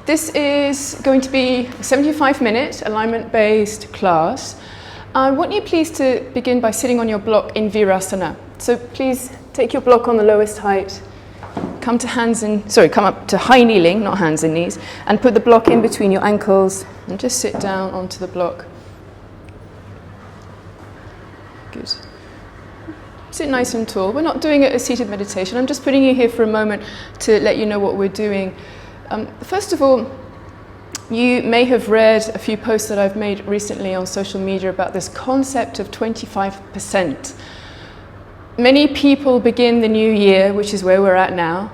This is going to be a 75-minute alignment-based class. I want you please to begin by sitting on your block in Virasana. So please take your block on the lowest height, come up to high kneeling, not hands and knees, and put the block in between your ankles and just sit down onto the block. Good. Sit nice and tall. We're not doing a seated meditation. I'm just putting you here for a moment to let you know what we're doing. First of all, you may have read a few posts that I've made recently on social media about this concept of 25%. Many people begin the new year, which is where we're at now,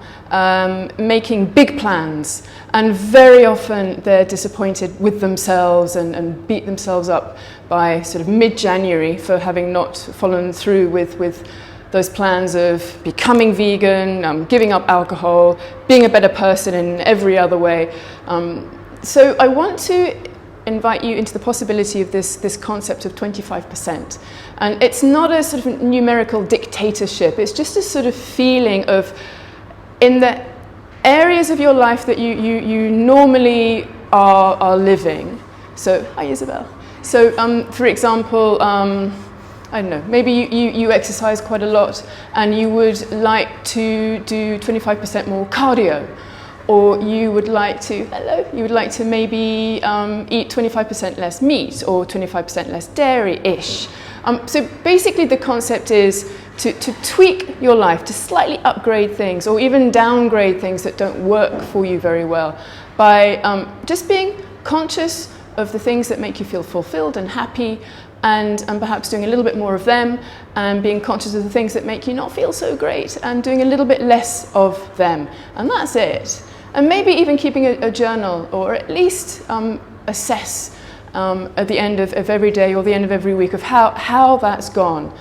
making big plans, and very often they're disappointed with themselves and beat themselves up by sort of mid-January for having not followed through with those plans of becoming vegan, giving up alcohol, being a better person in every other way. So I want to invite you into the possibility of this concept of 25%. And it's not a sort of numerical dictatorship, it's just a sort of feeling of, in the areas of your life that you normally are living. So, hi Isabel. So for example, I don't know, maybe you exercise quite a lot and you would like to do 25% more cardio, or you would like to maybe eat 25% less meat or 25% less dairy-ish. So basically the concept is to tweak your life, to slightly upgrade things or even downgrade things that don't work for you very well by just being conscious of the things that make you feel fulfilled and happy, and perhaps doing a little bit more of them, and being conscious of the things that make you not feel so great and doing a little bit less of them. And that's it. And maybe even keeping a journal, or at least assess at the end of every day or the end of every week of how that's gone.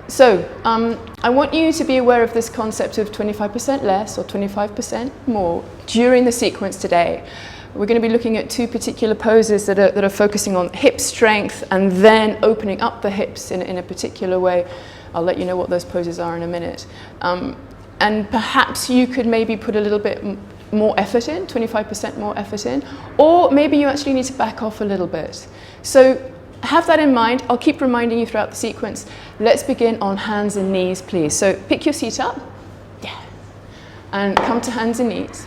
So I want you to be aware of this concept of 25% less or 25% more during the sequence today. We're going to be looking at two particular poses that are focusing on hip strength and then opening up the hips in a particular way. I'll let you know what those poses are in a minute. And perhaps you could maybe put a little bit more effort in, 25% more effort in, or maybe you actually need to back off a little bit. So have that in mind. I'll keep reminding you throughout the sequence. Let's begin on hands and knees, please. So pick your seat up, yeah, and come to hands and knees.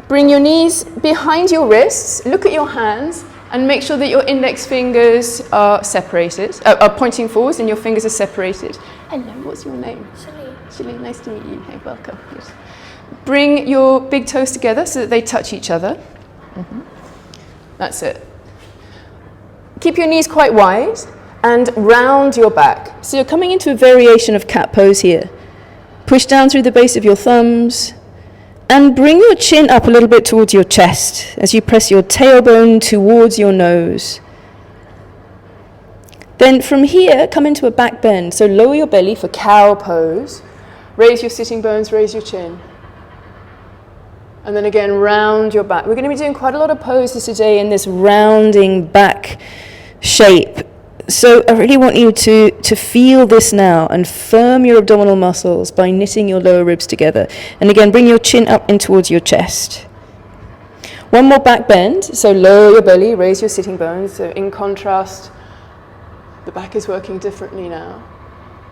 Bring your knees behind your wrists, look at your hands, and make sure that your index fingers are separated, are pointing forwards and your fingers are separated. Hello, what's your name? Shirley, nice to meet you. Hey, welcome. Good. Bring your big toes together so that they touch each other. Mm-hmm. That's it. Keep your knees quite wide and round your back. So you're coming into a variation of cat pose here. Push down through the base of your thumbs and bring your chin up a little bit towards your chest as you press your tailbone towards your nose. Then from here, come into a back bend. So lower your belly for cow pose. Raise your sitting bones, raise your chin. And then again, round your back. We're going to be doing quite a lot of poses today in this rounding back shape. So I really want you to feel this now and firm your abdominal muscles by knitting your lower ribs together. And again, bring your chin up in towards your chest. One more back bend. So lower your belly, raise your sitting bones. So in contrast, the back is working differently now.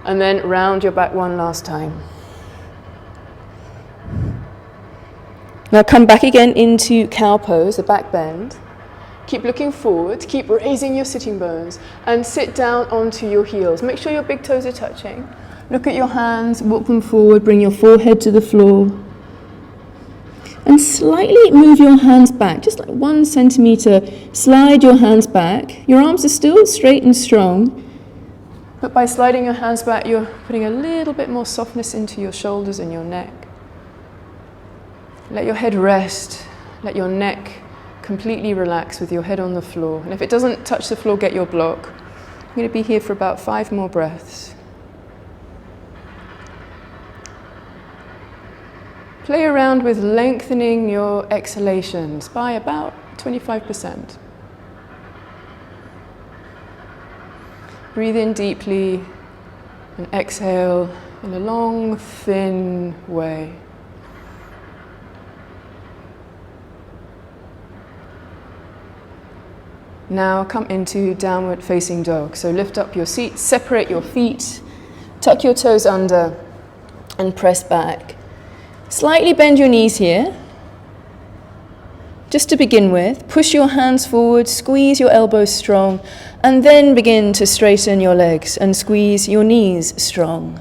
And then round your back one last time. Now come back again into cow pose, the back bend. Keep looking forward, keep raising your sitting bones, and sit down onto your heels. Make sure your big toes are touching. Look at your hands, walk them forward, bring your forehead to the floor. And slightly move your hands back, just like 1 centimeter. Slide your hands back. Your arms are still straight and strong, but by sliding your hands back, you're putting a little bit more softness into your shoulders and your neck. Let your head rest, let your neck completely relax with your head on the floor. And if it doesn't touch the floor, get your block. I'm going to be here for about 5 more breaths. Play around with lengthening your exhalations by about 25%. Breathe in deeply and exhale in a long, thin way. Now come into downward facing dog. So lift up your seat, separate your feet, tuck your toes under and press back. Slightly bend your knees here. Just to begin with, push your hands forward, squeeze your elbows strong, and then begin to straighten your legs and squeeze your knees strong.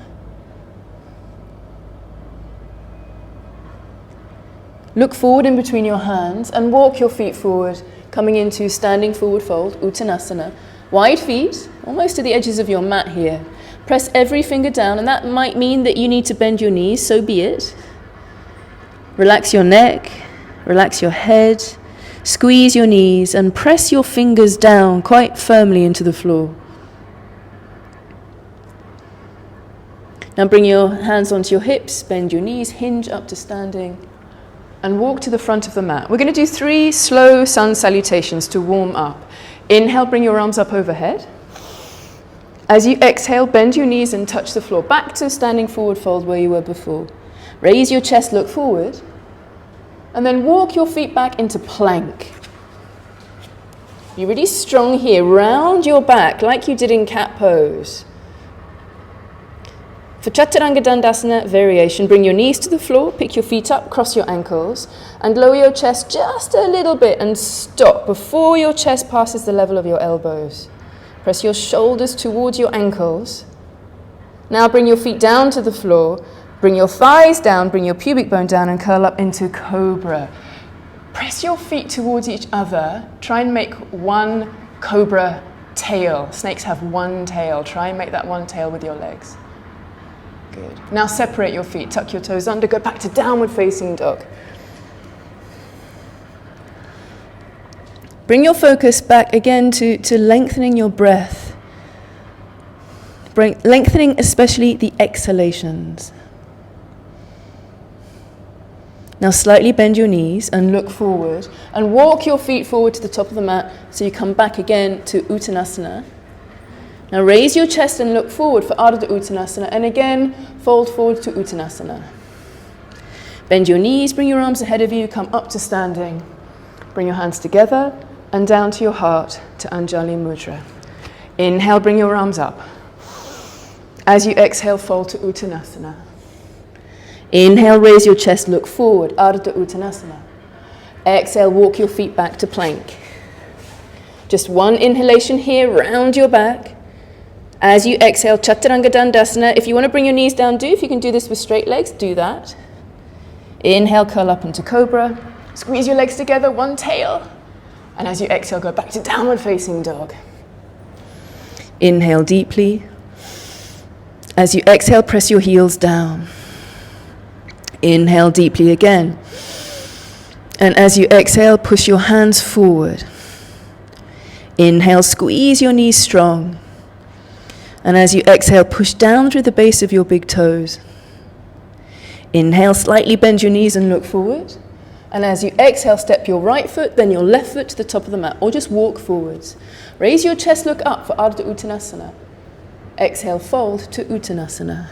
Look forward in between your hands and walk your feet forward, coming into standing forward fold, Uttanasana. Wide feet, almost to the edges of your mat here. Press every finger down, and that might mean that you need to bend your knees, so be it. Relax your neck, relax your head, squeeze your knees, and press your fingers down quite firmly into the floor. Now bring your hands onto your hips, bend your knees, hinge up to standing, and walk to the front of the mat. We're going to do 3 slow sun salutations to warm up. Inhale, bring your arms up overhead. As you exhale, bend your knees and touch the floor. Back to standing forward fold where you were before. Raise your chest, look forward. And then walk your feet back into plank. Be really strong here. Round your back like you did in cat pose. For Chaturanga Dandasana variation, bring your knees to the floor, pick your feet up, cross your ankles, and lower your chest just a little bit and stop before your chest passes the level of your elbows. Press your shoulders towards your ankles. Now bring your feet down to the floor, bring your thighs down, bring your pubic bone down, and curl up into cobra. Press your feet towards each other. Try and make one cobra tail. Snakes have one tail. Try and make that one tail with your legs. Good. Now separate your feet, tuck your toes under, go back to downward facing dog. Bring your focus back again to lengthening your breath. Lengthening especially the exhalations. Now slightly bend your knees and look forward and walk your feet forward to the top of the mat so you come back again to Uttanasana. Now raise your chest and look forward for Ardha Uttanasana, and again fold forward to Uttanasana. Bend your knees, bring your arms ahead of you, come up to standing. Bring your hands together and down to your heart to Anjali Mudra. Inhale, bring your arms up. As you exhale, fold to Uttanasana. Inhale, raise your chest, look forward, Ardha Uttanasana. Exhale, walk your feet back to plank. Just one inhalation here, round your back. As you exhale, Chaturanga Dandasana. If you want to bring your knees down, do. If you can do this with straight legs, do that. Inhale, curl up into cobra. Squeeze your legs together, one tail. And as you exhale, go back to downward facing dog. Inhale deeply. As you exhale, press your heels down. Inhale deeply again. And as you exhale, push your hands forward. Inhale, squeeze your knees strong. And as you exhale, push down through the base of your big toes. Inhale, slightly bend your knees and look forward. And as you exhale, step your right foot, then your left foot to the top of the mat, or just walk forwards. Raise your chest, look up for Ardha Uttanasana. Exhale, fold to Uttanasana.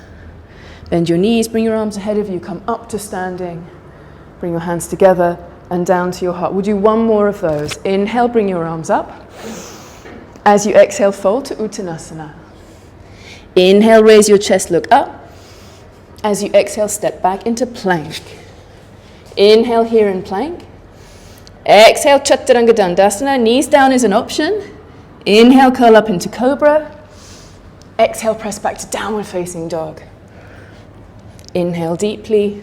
Bend your knees, bring your arms ahead of you, come up to standing. Bring your hands together and down to your heart. We'll do one more of those. Inhale, bring your arms up. As you exhale, fold to Uttanasana. Inhale, raise your chest, look up. As you exhale, step back into plank. Inhale here in plank. Exhale, Chaturanga Dandasana. Knees down is an option. Inhale, curl up into cobra. Exhale, press back to downward facing dog. Inhale deeply.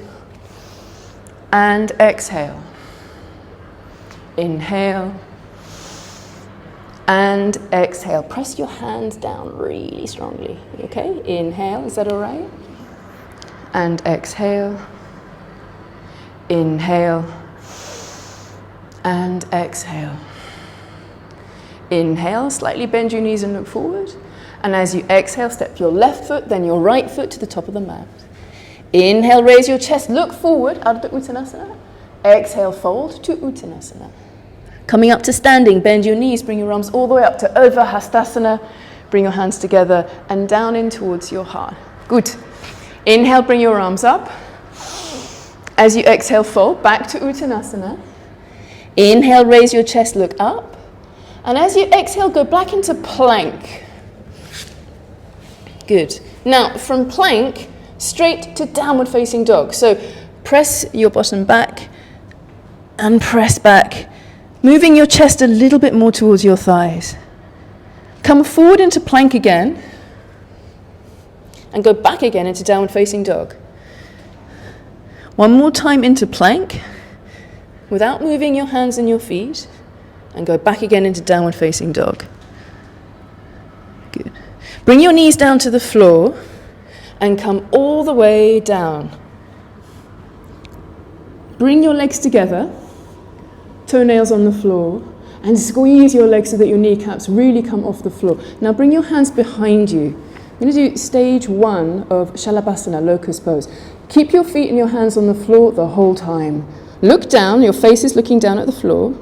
And exhale. Inhale. And exhale. Press your hands down really strongly. Okay? Inhale. Is that all right? And exhale. Inhale. And exhale. Inhale. Slightly bend your knees and look forward. And as you exhale, step your left foot, then your right foot to the top of the mat. Inhale, raise your chest, look forward, Ardha Uttanasana. Exhale, fold to Uttanasana. Coming up to standing, bend your knees, bring your arms all the way up to Urdhva Hastasana. Bring your hands together and down in towards your heart. Good. Inhale, bring your arms up. As you exhale, fold back to Uttanasana. Inhale, raise your chest, look up. And as you exhale, go back into plank. Good. Now, from plank, straight to downward facing dog. So press your bottom back and press back, moving your chest a little bit more towards your thighs. Come forward into plank again, and go back again into downward facing dog. One more time into plank, without moving your hands and your feet, and go back again into downward facing dog. Good. Bring your knees down to the floor, and come all the way down. Bring your legs together, toenails on the floor, and squeeze your legs so that your kneecaps really come off the floor. Now bring your hands behind you. We're going to do stage 1 of Shalabhasana, locust pose. Keep your feet and your hands on the floor the whole time. Look down, your face is looking down at the floor.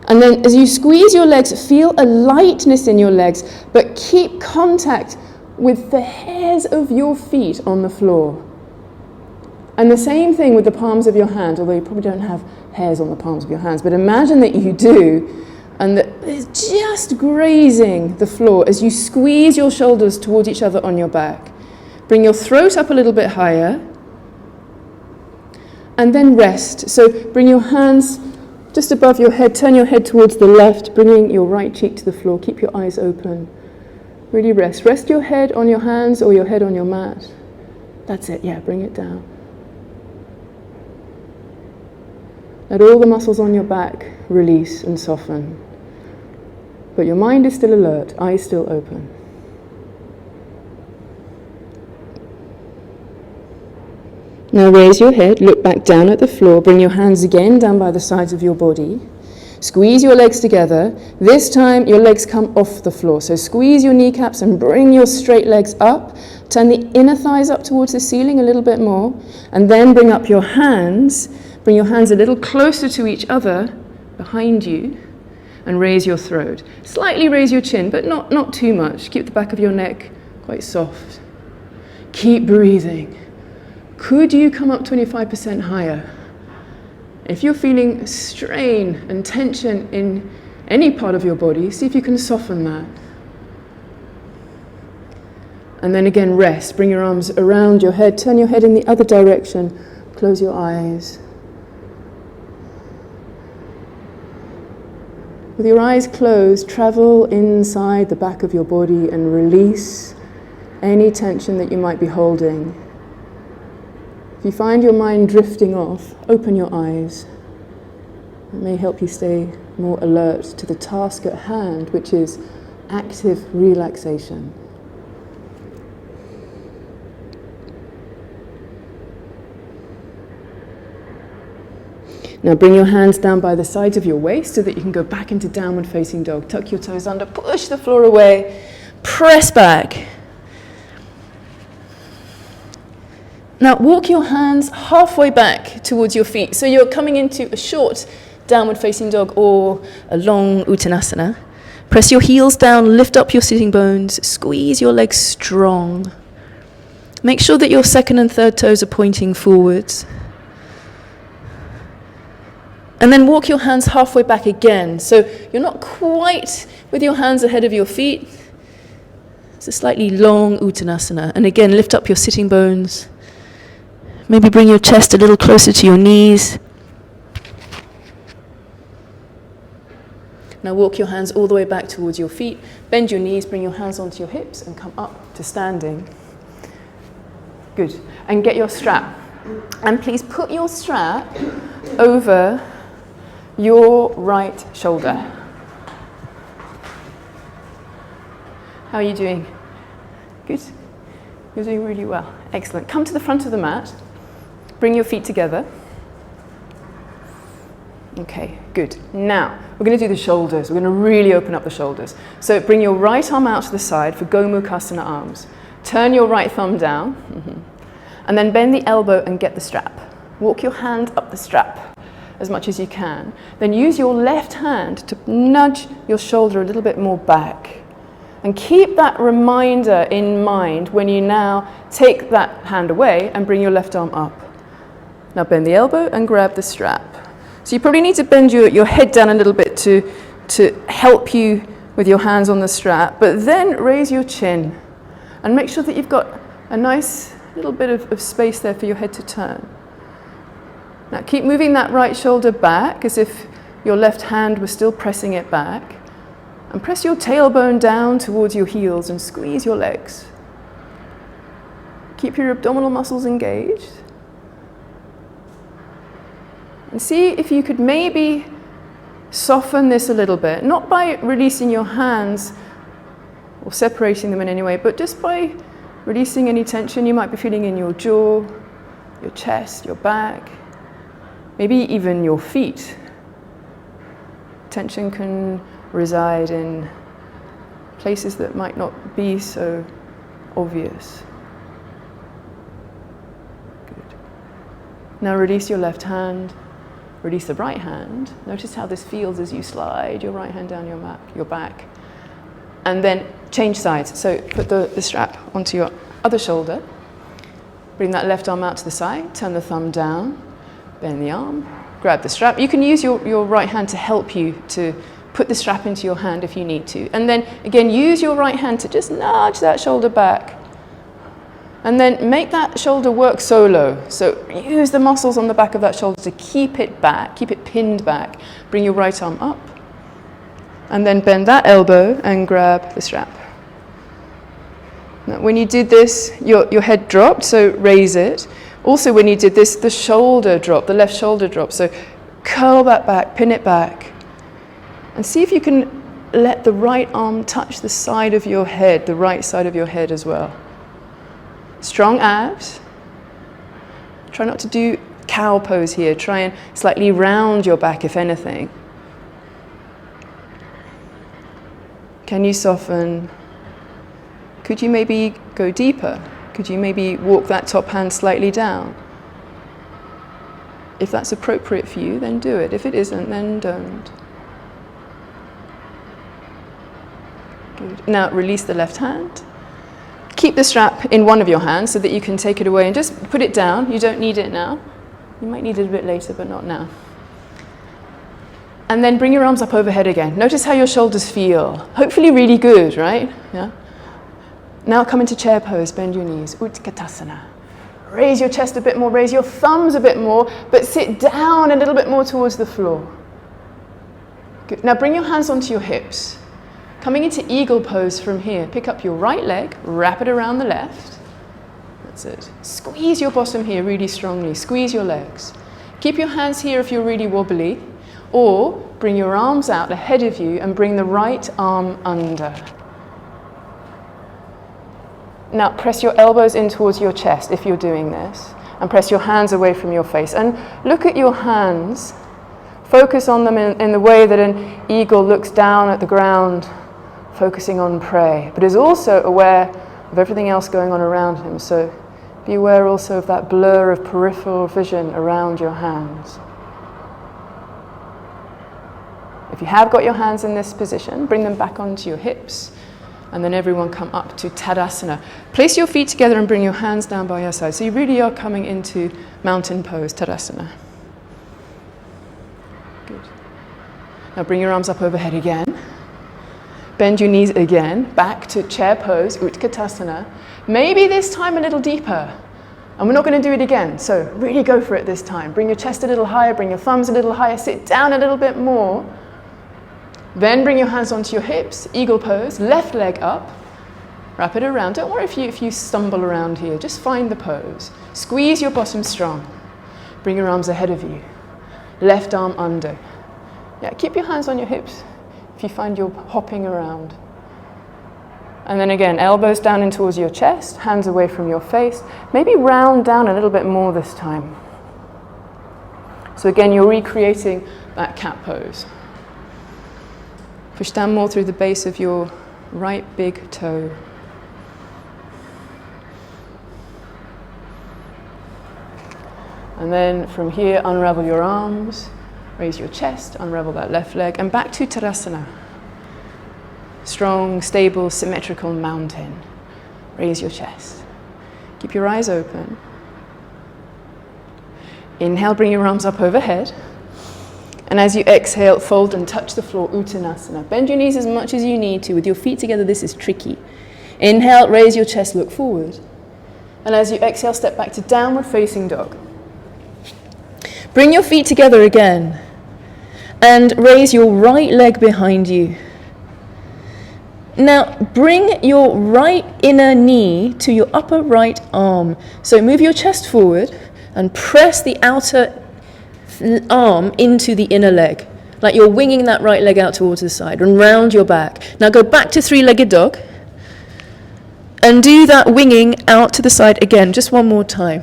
And then as you squeeze your legs, feel a lightness in your legs, but keep contact with the hairs of your feet on the floor. And the same thing with the palms of your hands, although you probably don't have hairs on the palms of your hands, but imagine that you do, and that it's just grazing the floor as you squeeze your shoulders towards each other on your back. Bring your throat up a little bit higher, and then rest. So bring your hands just above your head, turn your head towards the left, bringing your right cheek to the floor. Keep your eyes open. Really rest. Rest your head on your hands or your head on your mat. That's it, yeah, bring it down. Let all the muscles on your back release and soften. But your mind is still alert, eyes still open. Now raise your head, look back down at the floor, bring your hands again down by the sides of your body. Squeeze your legs together. This time your legs come off the floor. So squeeze your kneecaps and bring your straight legs up. Turn the inner thighs up towards the ceiling a little bit more. And then bring up your hands. Bring your hands a little closer to each other behind you. And raise your throat. Slightly raise your chin, but not too much. Keep the back of your neck quite soft. Keep breathing. Could you come up 25% higher? If you're feeling strain and tension in any part of your body, see if you can soften that. And then again, rest. Bring your arms around your head. Turn your head in the other direction. Close your eyes. With your eyes closed, travel inside the back of your body and release any tension that you might be holding. If you find your mind drifting off, open your eyes. It may help you stay more alert to the task at hand, which is active relaxation. Now bring your hands down by the sides of your waist so that you can go back into downward facing dog. Tuck your toes under, push the floor away, press back. Now walk your hands halfway back towards your feet. So you're coming into a short downward facing dog or a long uttanasana. Press your heels down, lift up your sitting bones, squeeze your legs strong. Make sure that your second and third toes are pointing forwards. And then walk your hands halfway back again. So you're not quite with your hands ahead of your feet. It's a slightly long uttanasana. And again, lift up your sitting bones. Maybe bring your chest a little closer to your knees. Now walk your hands all the way back towards your feet. Bend your knees, bring your hands onto your hips and come up to standing. Good. And get your strap. And please put your strap over your right shoulder. How are you doing? Good? You're doing really well. Excellent. Come to the front of the mat. Bring your feet together. Okay, good. Now, we're going to do the shoulders. We're going to really open up the shoulders. So bring your right arm out to the side for Gomukhasana arms. Turn your right thumb down. And then bend the elbow and get the strap. Walk your hand up the strap as much as you can. Then use your left hand to nudge your shoulder a little bit more back. And keep that reminder in mind when you now take that hand away and bring your left arm up. Now bend the elbow and grab the strap. So you probably need to bend your head down a little bit to to help you with your hands on the strap, but then raise your chin and make sure that you've got a nice little bit of space there for your head to turn. Now keep moving that right shoulder back as if your left hand was still pressing it back, and press your tailbone down towards your heels and squeeze your legs. Keep your abdominal muscles engaged. And see if you could maybe soften this a little bit, not by releasing your hands or separating them in any way, but just by releasing any tension you might be feeling in your jaw, your chest, your back, maybe even your feet. Tension can reside in places that might not be so obvious. Good. Now release your left hand. Release the right hand. Notice how this feels as you slide your right hand down your back. And then change sides. So put the strap onto your other shoulder. Bring that left arm out to the side. Turn the thumb down. Bend the arm. Grab the strap. You can use your right hand to help you to put the strap into your hand if you need to. And then again, use your right hand to just nudge that shoulder back. And then make that shoulder work solo. So use the muscles on the back of that shoulder to keep it back, keep it pinned back. Bring your right arm up. And then bend that elbow and grab the strap. Now, when you did this, your head dropped, so raise it. Also, when you did this, the shoulder dropped, the left shoulder dropped. So curl that back, pin it back. And see if you can let the right arm touch the side of your head, the right side of your head as well. Strong abs. Try not to do cow pose here. Try and slightly round your back, if anything. Can you soften? Could you maybe go deeper? Could you maybe walk that top hand slightly down? If that's appropriate for you, then do it. If it isn't, then don't. Good. Now release the left hand. Keep the strap in one of your hands so that you can take it away and just put it down. You don't need it now. You might need it a bit later, but not now. And then bring your arms up overhead again. Notice how your shoulders feel. Hopefully really good, right? Yeah. Now come into chair pose, bend your knees. Utkatasana. Raise your chest a bit more, raise your thumbs a bit more, but sit down a little bit more towards the floor. Good. Now bring your hands onto your hips. Coming into eagle pose from here, pick up your right leg, wrap it around the left. That's it. Squeeze your bottom here really strongly. Squeeze your legs. Keep your hands here if you're really wobbly, or bring your arms out ahead of you and bring the right arm under. Now press your elbows in towards your chest if you're doing this, and press your hands away from your face. And look at your hands. Focus on them in the way that an eagle looks down at the ground, focusing on prey, but is also aware of everything else going on around him. So be aware also of that blur of peripheral vision around your hands. If you have got your hands in this position, bring them back onto your hips, and then everyone come up to Tadasana. Place your feet together and bring your hands down by your side. So you really are coming into mountain pose, Tadasana. Good. Now bring your arms up overhead again. Bend your knees again, back to chair pose, Utkatasana. Maybe this time a little deeper. And we're not going to do it again, so really go for it this time. Bring your chest a little higher, bring your thumbs a little higher, sit down a little bit more. Then bring your hands onto your hips, eagle pose, left leg up. Wrap it around. Don't worry if you stumble around here, just find the pose. Squeeze your bottom strong. Bring your arms ahead of you. Left arm under. Yeah, keep your hands on your hips if you find you're hopping around. And then again, elbows down in towards your chest, hands away from your face. Maybe round down a little bit more this time. So again, you're recreating that cat pose. Push down more through the base of your right big toe. And then from here, unravel your arms, raise your chest, unravel that left leg, and back to Tadasana. Strong, stable, symmetrical mountain. Raise your chest. Keep your eyes open. Inhale, bring your arms up overhead. And as you exhale, fold and touch the floor, Uttanasana. Bend your knees as much as you need to. With your feet together, this is tricky. Inhale, raise your chest, look forward. And as you exhale, step back to downward facing dog. Bring your feet together again. And raise your right leg behind you. Now, bring your right inner knee to your upper right arm. So move your chest forward and press the outer arm into the inner leg, like you're winging that right leg out towards the side, and round your back. Now go back to three-legged dog and do that winging out to the side again, just one more time.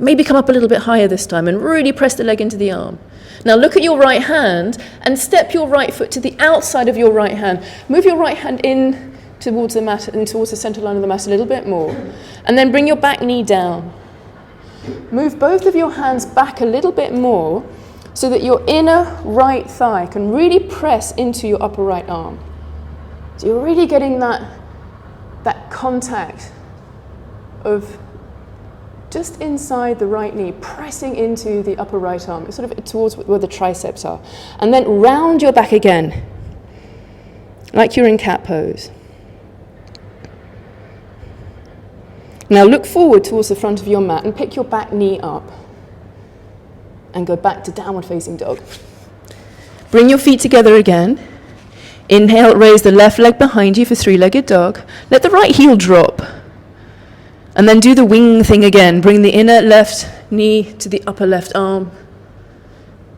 Maybe come up a little bit higher this time and really press the leg into the arm. Now look at your right hand and step your right foot to the outside of your right hand. Move your right hand in towards the mat and towards the center line of the mat a little bit more. And then bring your back knee down. Move both of your hands back a little bit more so that your inner right thigh can really press into your upper right arm. So you're really getting that contact of just inside the right knee, pressing into the upper right arm, sort of towards where the triceps are. And then round your back again, like you're in cat pose. Now look forward towards the front of your mat and pick your back knee up. And go back to downward facing dog. Bring your feet together again. Inhale, raise the left leg behind you for three-legged dog. Let the right heel drop. And then do the wing thing again. Bring the inner left knee to the upper left arm.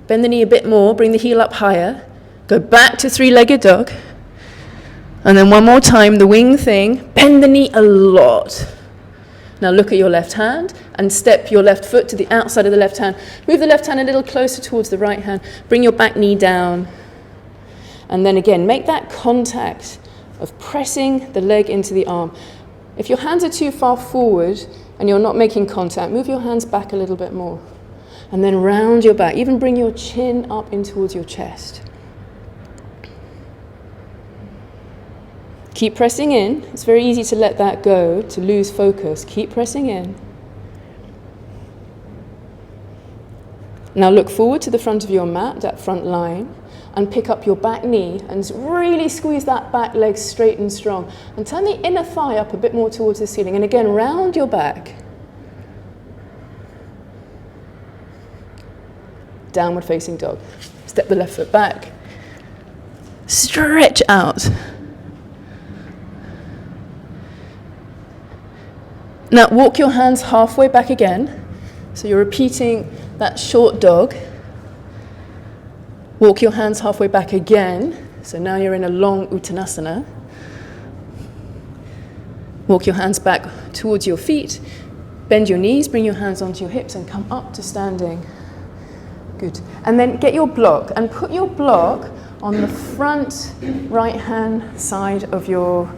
Bend the knee a bit more, bring the heel up higher. Go back to three-legged dog. And then one more time, the wing thing. Bend the knee a lot. Now look at your left hand and step your left foot to the outside of the left hand. Move the left hand a little closer towards the right hand. Bring your back knee down. And then again, make that contact of pressing the leg into the arm. If your hands are too far forward and you're not making contact, move your hands back a little bit more. And then round your back. Even bring your chin up in towards your chest. Keep pressing in. It's very easy to let that go, to lose focus. Keep pressing in. Now look forward to the front of your mat, that front line, and pick up your back knee and really squeeze that back leg straight and strong. And turn the inner thigh up a bit more towards the ceiling. And again, round your back. Downward facing dog. Step the left foot back. Stretch out. Now walk your hands halfway back again. So you're repeating that short dog. Walk your hands halfway back again. So now you're in a long Uttanasana. Walk your hands back towards your feet. Bend your knees, bring your hands onto your hips and come up to standing. Good. And then get your block and put your block on the front right-hand side of your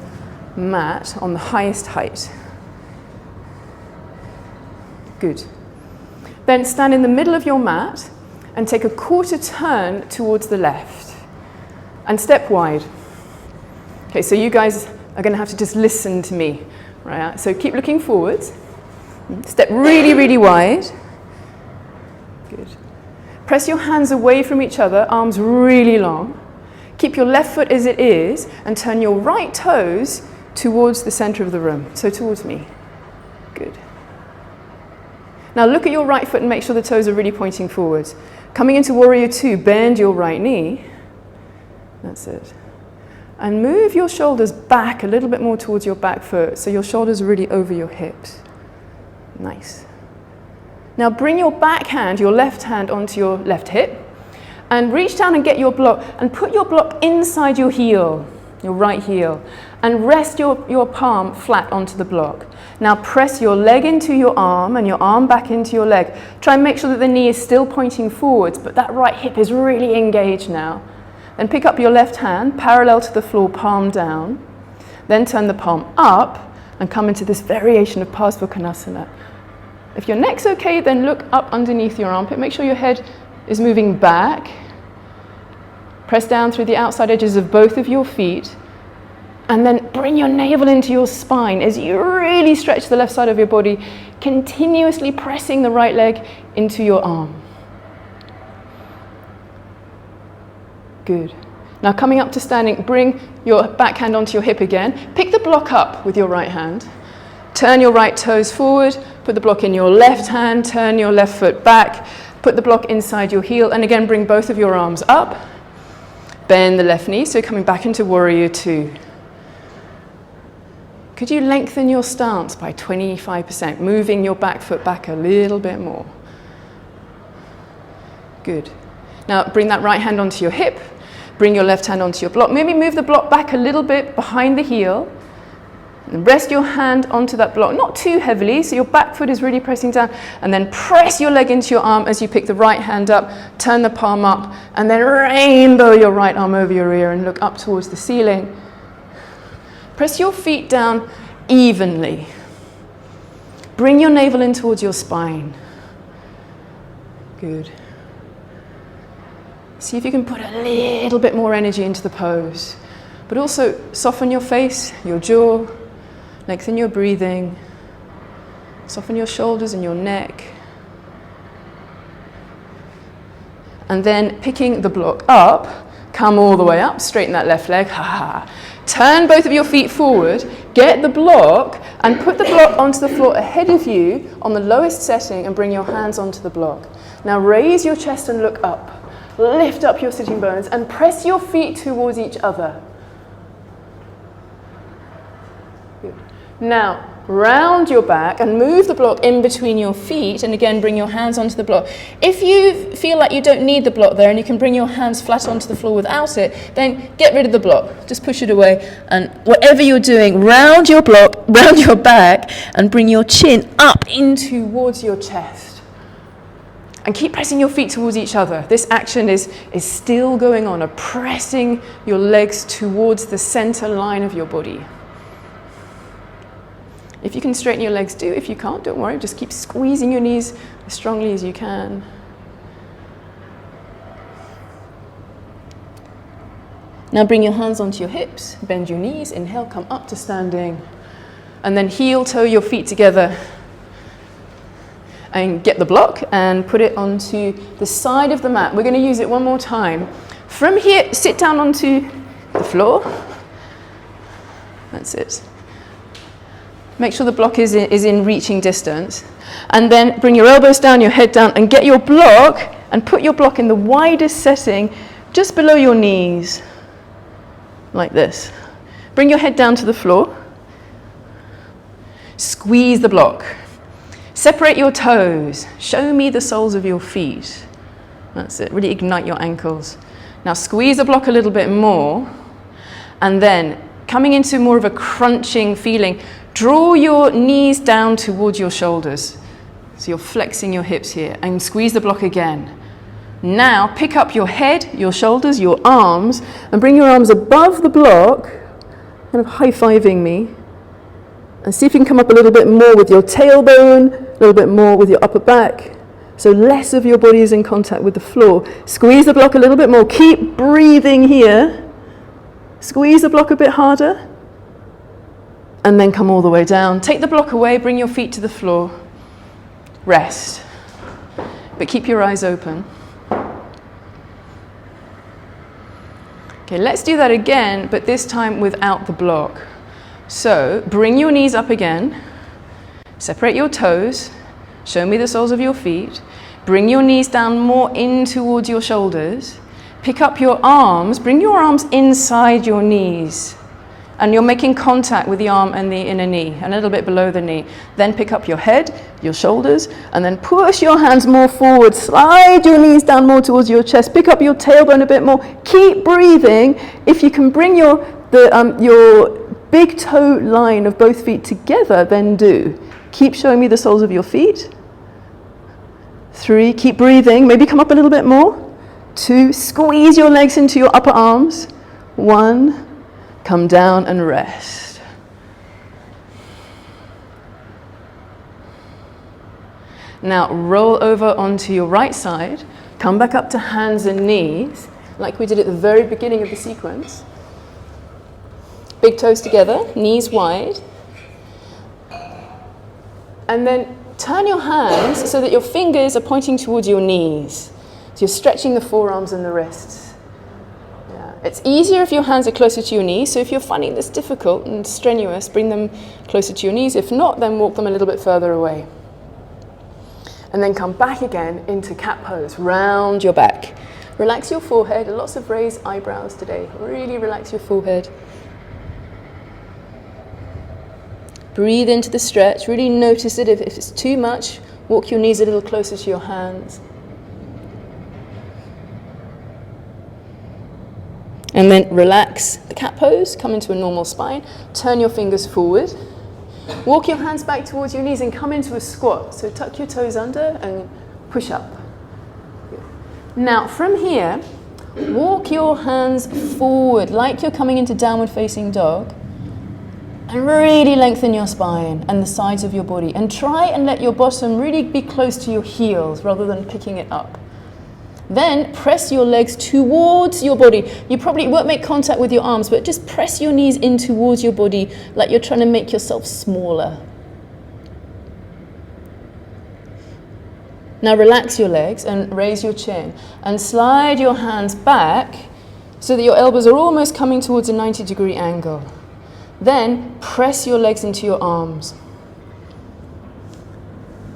mat on the highest height. Good. Then stand in the middle of your mat and take a quarter turn towards the left. And step wide. Okay, so you guys are going to have to just listen to me. Right? So keep looking forwards. Step really, really wide. Good. Press your hands away from each other, arms really long. Keep your left foot as it is and turn your right toes towards the center of the room. So towards me. Good. Now look at your right foot and make sure the toes are really pointing forwards. Coming into Warrior Two, bend your right knee. That's it. And move your shoulders back a little bit more towards your back foot so your shoulders are really over your hips. Nice. Now bring your back hand, your left hand onto your left hip and reach down and get your block and put your block inside your heel, your right heel, and rest your palm flat onto the block. Now press your leg into your arm and your arm back into your leg. Try and make sure that the knee is still pointing forwards, but that right hip is really engaged now. Then pick up your left hand, parallel to the floor, palm down. Then turn the palm up and come into this variation of Parsvakonasana. If your neck's okay, then look up underneath your armpit. Make sure your head is moving back. Press down through the outside edges of both of your feet. And then bring your navel into your spine as you really stretch the left side of your body, continuously pressing the right leg into your arm. Good. Now coming up to standing, bring your backhand onto your hip again. Pick the block up with your right hand. Turn your right toes forward, put the block in your left hand, turn your left foot back, put the block inside your heel, and again bring both of your arms up. Bend the left knee, so coming back into Warrior Two. Could you lengthen your stance by 25%, moving your back foot back a little bit more? Good. Now bring that right hand onto your hip, bring your left hand onto your block. Maybe move the block back a little bit behind the heel. And rest your hand onto that block, not too heavily, so your back foot is really pressing down. And then press your leg into your arm as you pick the right hand up, turn the palm up, and then rainbow your right arm over your ear and look up towards the ceiling. Press your feet down evenly. Bring your navel in towards your spine. Good. See if you can put a little bit more energy into the pose. But also soften your face, your jaw, lengthen your breathing, soften your shoulders and your neck. And then picking the block up, come all the way up, straighten that left leg, Turn both of your feet forward, get the block, and put the block onto the floor ahead of you on the lowest setting and bring your hands onto the block. Now raise your chest and look up. Lift up your sitting bones and press your feet towards each other. Good. Now, round your back and move the block in between your feet, and again bring your hands onto the block. If you feel like you don't need the block there and you can bring your hands flat onto the floor without it, then get rid of the block. Just push it away, and whatever you're doing, round your block, round your back, and bring your chin up in towards your chest. And keep pressing your feet towards each other. This action is still going on, of pressing your legs towards the center line of your body. If you can straighten your legs, do. If you can't, don't worry. Just keep squeezing your knees as strongly as you can. Now bring your hands onto your hips, bend your knees, inhale, come up to standing. And then heel toe your feet together. And get the block and put it onto the side of the mat. We're going to use it one more time. From here, sit down onto the floor. That's it. Make sure the block is in reaching distance. And then bring your elbows down, your head down, and get your block and put your block in the widest setting just below your knees, like this. Bring your head down to the floor. Squeeze the block. Separate your toes. Show me the soles of your feet. That's it. Really ignite your ankles. Now squeeze the block a little bit more. And then coming into more of a crunching feeling, draw your knees down towards your shoulders. So you're flexing your hips here. And squeeze the block again. Now pick up your head, your shoulders, your arms, and bring your arms above the block, kind of high-fiving me. And see if you can come up a little bit more with your tailbone, a little bit more with your upper back. So less of your body is in contact with the floor. Squeeze the block a little bit more. Keep breathing here. Squeeze the block a bit harder. And then come all the way down. Take the block away, bring your feet to the floor. Rest. But keep your eyes open. Okay, let's do that again, but this time without the block. So bring your knees up again, separate your toes, show me the soles of your feet, bring your knees down more in towards your shoulders, pick up your arms, bring your arms inside your knees, and you're making contact with the arm and the inner knee, a little bit below the knee. Then pick up your head, your shoulders, and then push your hands more forward, slide your knees down more towards your chest, pick up your tailbone a bit more, keep breathing. If you can bring your big toe line of both feet together, then do. Keep showing me the soles of your feet. 3, keep breathing. Maybe come up a little bit more. 2, squeeze your legs into your upper arms. 1, come down and rest. Now roll over onto your right side. Come back up to hands and knees, like we did at the very beginning of the sequence. Big toes together, knees wide. And then turn your hands so that your fingers are pointing towards your knees. So you're stretching the forearms and the wrists. It's easier if your hands are closer to your knees, so if you're finding this difficult and strenuous, bring them closer to your knees. If not, then walk them a little bit further away. And then come back again into cat pose, round your back. Relax your forehead, lots of raised eyebrows today. Really relax your forehead. Breathe into the stretch, really notice it. If it's too much, walk your knees a little closer to your hands. And then relax the cat pose, come into a normal spine, turn your fingers forward. Walk your hands back towards your knees and come into a squat. So tuck your toes under and push up. Now from here, walk your hands forward like you're coming into downward facing dog. And really lengthen your spine and the sides of your body. And try and let your bottom really be close to your heels rather than picking it up. Then press your legs towards your body. You probably won't make contact with your arms, but just press your knees in towards your body like you're trying to make yourself smaller. Now relax your legs and raise your chin and slide your hands back so that your elbows are almost coming towards a 90-degree angle. Then press your legs into your arms.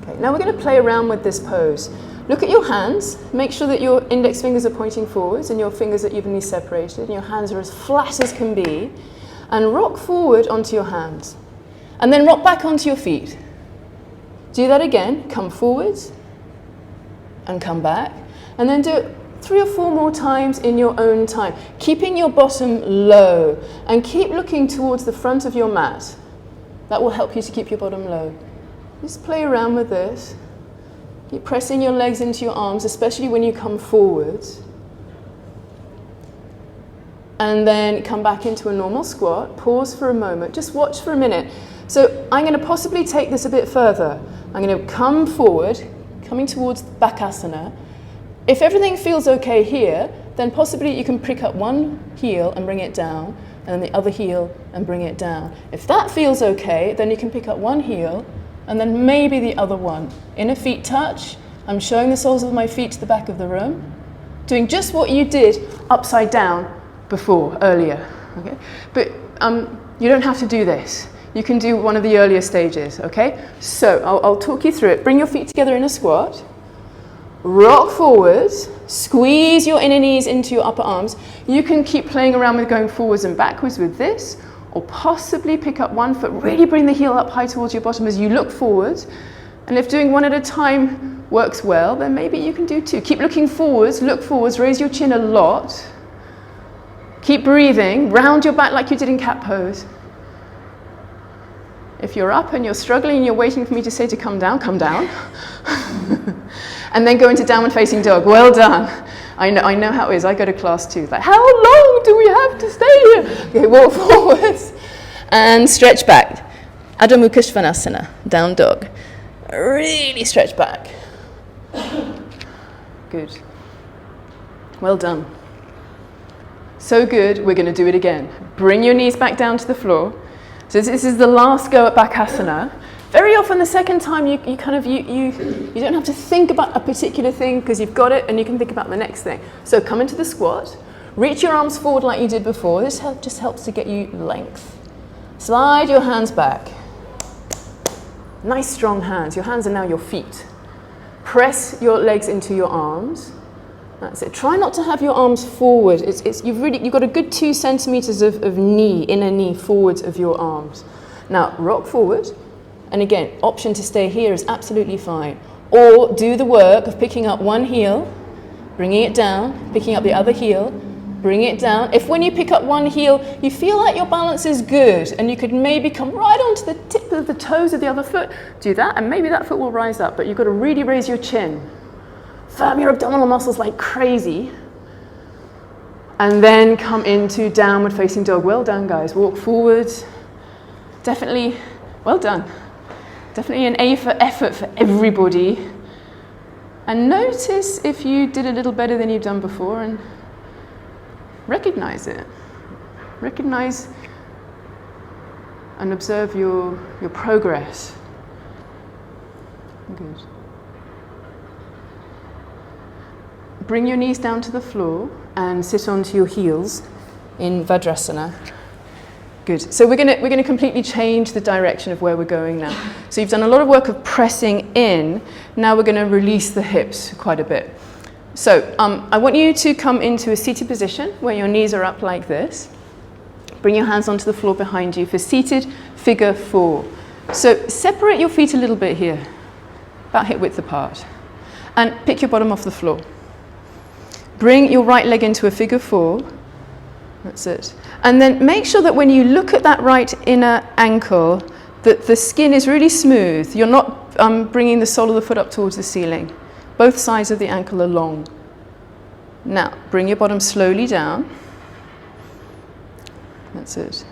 Okay, now we're going to play around with this pose. Look at your hands. Make sure that your index fingers are pointing forwards and your fingers are evenly separated and your hands are as flat as can be. And rock forward onto your hands. And then rock back onto your feet. Do that again. Come forwards and come back. And then do it 3 or 4 more times in your own time, keeping your bottom low and keep looking towards the front of your mat. That will help you to keep your bottom low. Just play around with this. Keep pressing your legs into your arms, especially when you come forwards. And then come back into a normal squat. Pause for a moment. Just watch for a minute. So I'm going to possibly take this a bit further. I'm going to come forward, coming towards Bakasana. If everything feels okay here, then possibly you can pick up one heel and bring it down, and then the other heel and bring it down. If that feels okay, then you can pick up one heel, and then maybe the other one. Inner feet touch. I'm showing the soles of my feet to the back of the room. Doing just what you did upside down before, earlier. Okay? But you don't have to do this. You can do one of the earlier stages, okay? So I'll talk you through it. Bring your feet together in a squat. Rock forwards, squeeze your inner knees into your upper arms. You can keep playing around with going forwards and backwards with this, or possibly pick up one foot, really bring the heel up high towards your bottom as you look forwards. And if doing one at a time works well, then maybe you can do 2. Keep looking forwards, look forwards, raise your chin a lot. Keep breathing, round your back like you did in cat pose. If you're up and you're struggling and you're waiting for me to say to come down, come down. And then go into downward facing dog. Well done. I know how it is. I go to class too. It's like, how long do we have to stay here? Okay, walk forwards and stretch back. Adho Mukha Svanasana, down dog. Really stretch back. Good. Well done. So good, we're going to do it again. Bring your knees back down to the floor. So this is the last go at Bakasana. Very often the second time you don't have to think about a particular thing because you've got it and you can think about the next thing. So come into the squat, reach your arms forward like you did before. This just helps to get you length. Slide your hands back. Nice strong hands. Your hands are now your feet. Press your legs into your arms. That's it. Try not to have your arms forward. You've got a good 2 centimeters of inner knee forwards of your arms. Now rock forward. And again, option to stay here is absolutely fine. Or do the work of picking up one heel, bringing it down, picking up the other heel, bring it down. If when you pick up one heel, you feel like your balance is good and you could maybe come right onto the tip of the toes of the other foot, do that and maybe that foot will rise up, but you've got to really raise your chin. Firm your abdominal muscles like crazy. And then come into downward facing dog. Well done, guys. Walk forward. Definitely, well done. Definitely an A for effort for everybody. And notice if you did a little better than you've done before and recognize it. Recognize and observe your progress. Good. Bring your knees down to the floor and sit onto your heels. in Vajrasana. Good. So we're going to completely change the direction of where we're going now. So you've done a lot of work of pressing in. Now we're going to release the hips quite a bit. So I want you to come into a seated position where your knees are up like this. Bring your hands onto the floor behind you for seated figure 4. So separate your feet a little bit here, about hip width apart, and pick your bottom off the floor. Bring your right leg into a figure 4. That's it. And then make sure that when you look at that right inner ankle, that the skin is really smooth. You're not bringing the sole of the foot up towards the ceiling. Both sides of the ankle are long. Now, bring your bottom slowly down. That's it.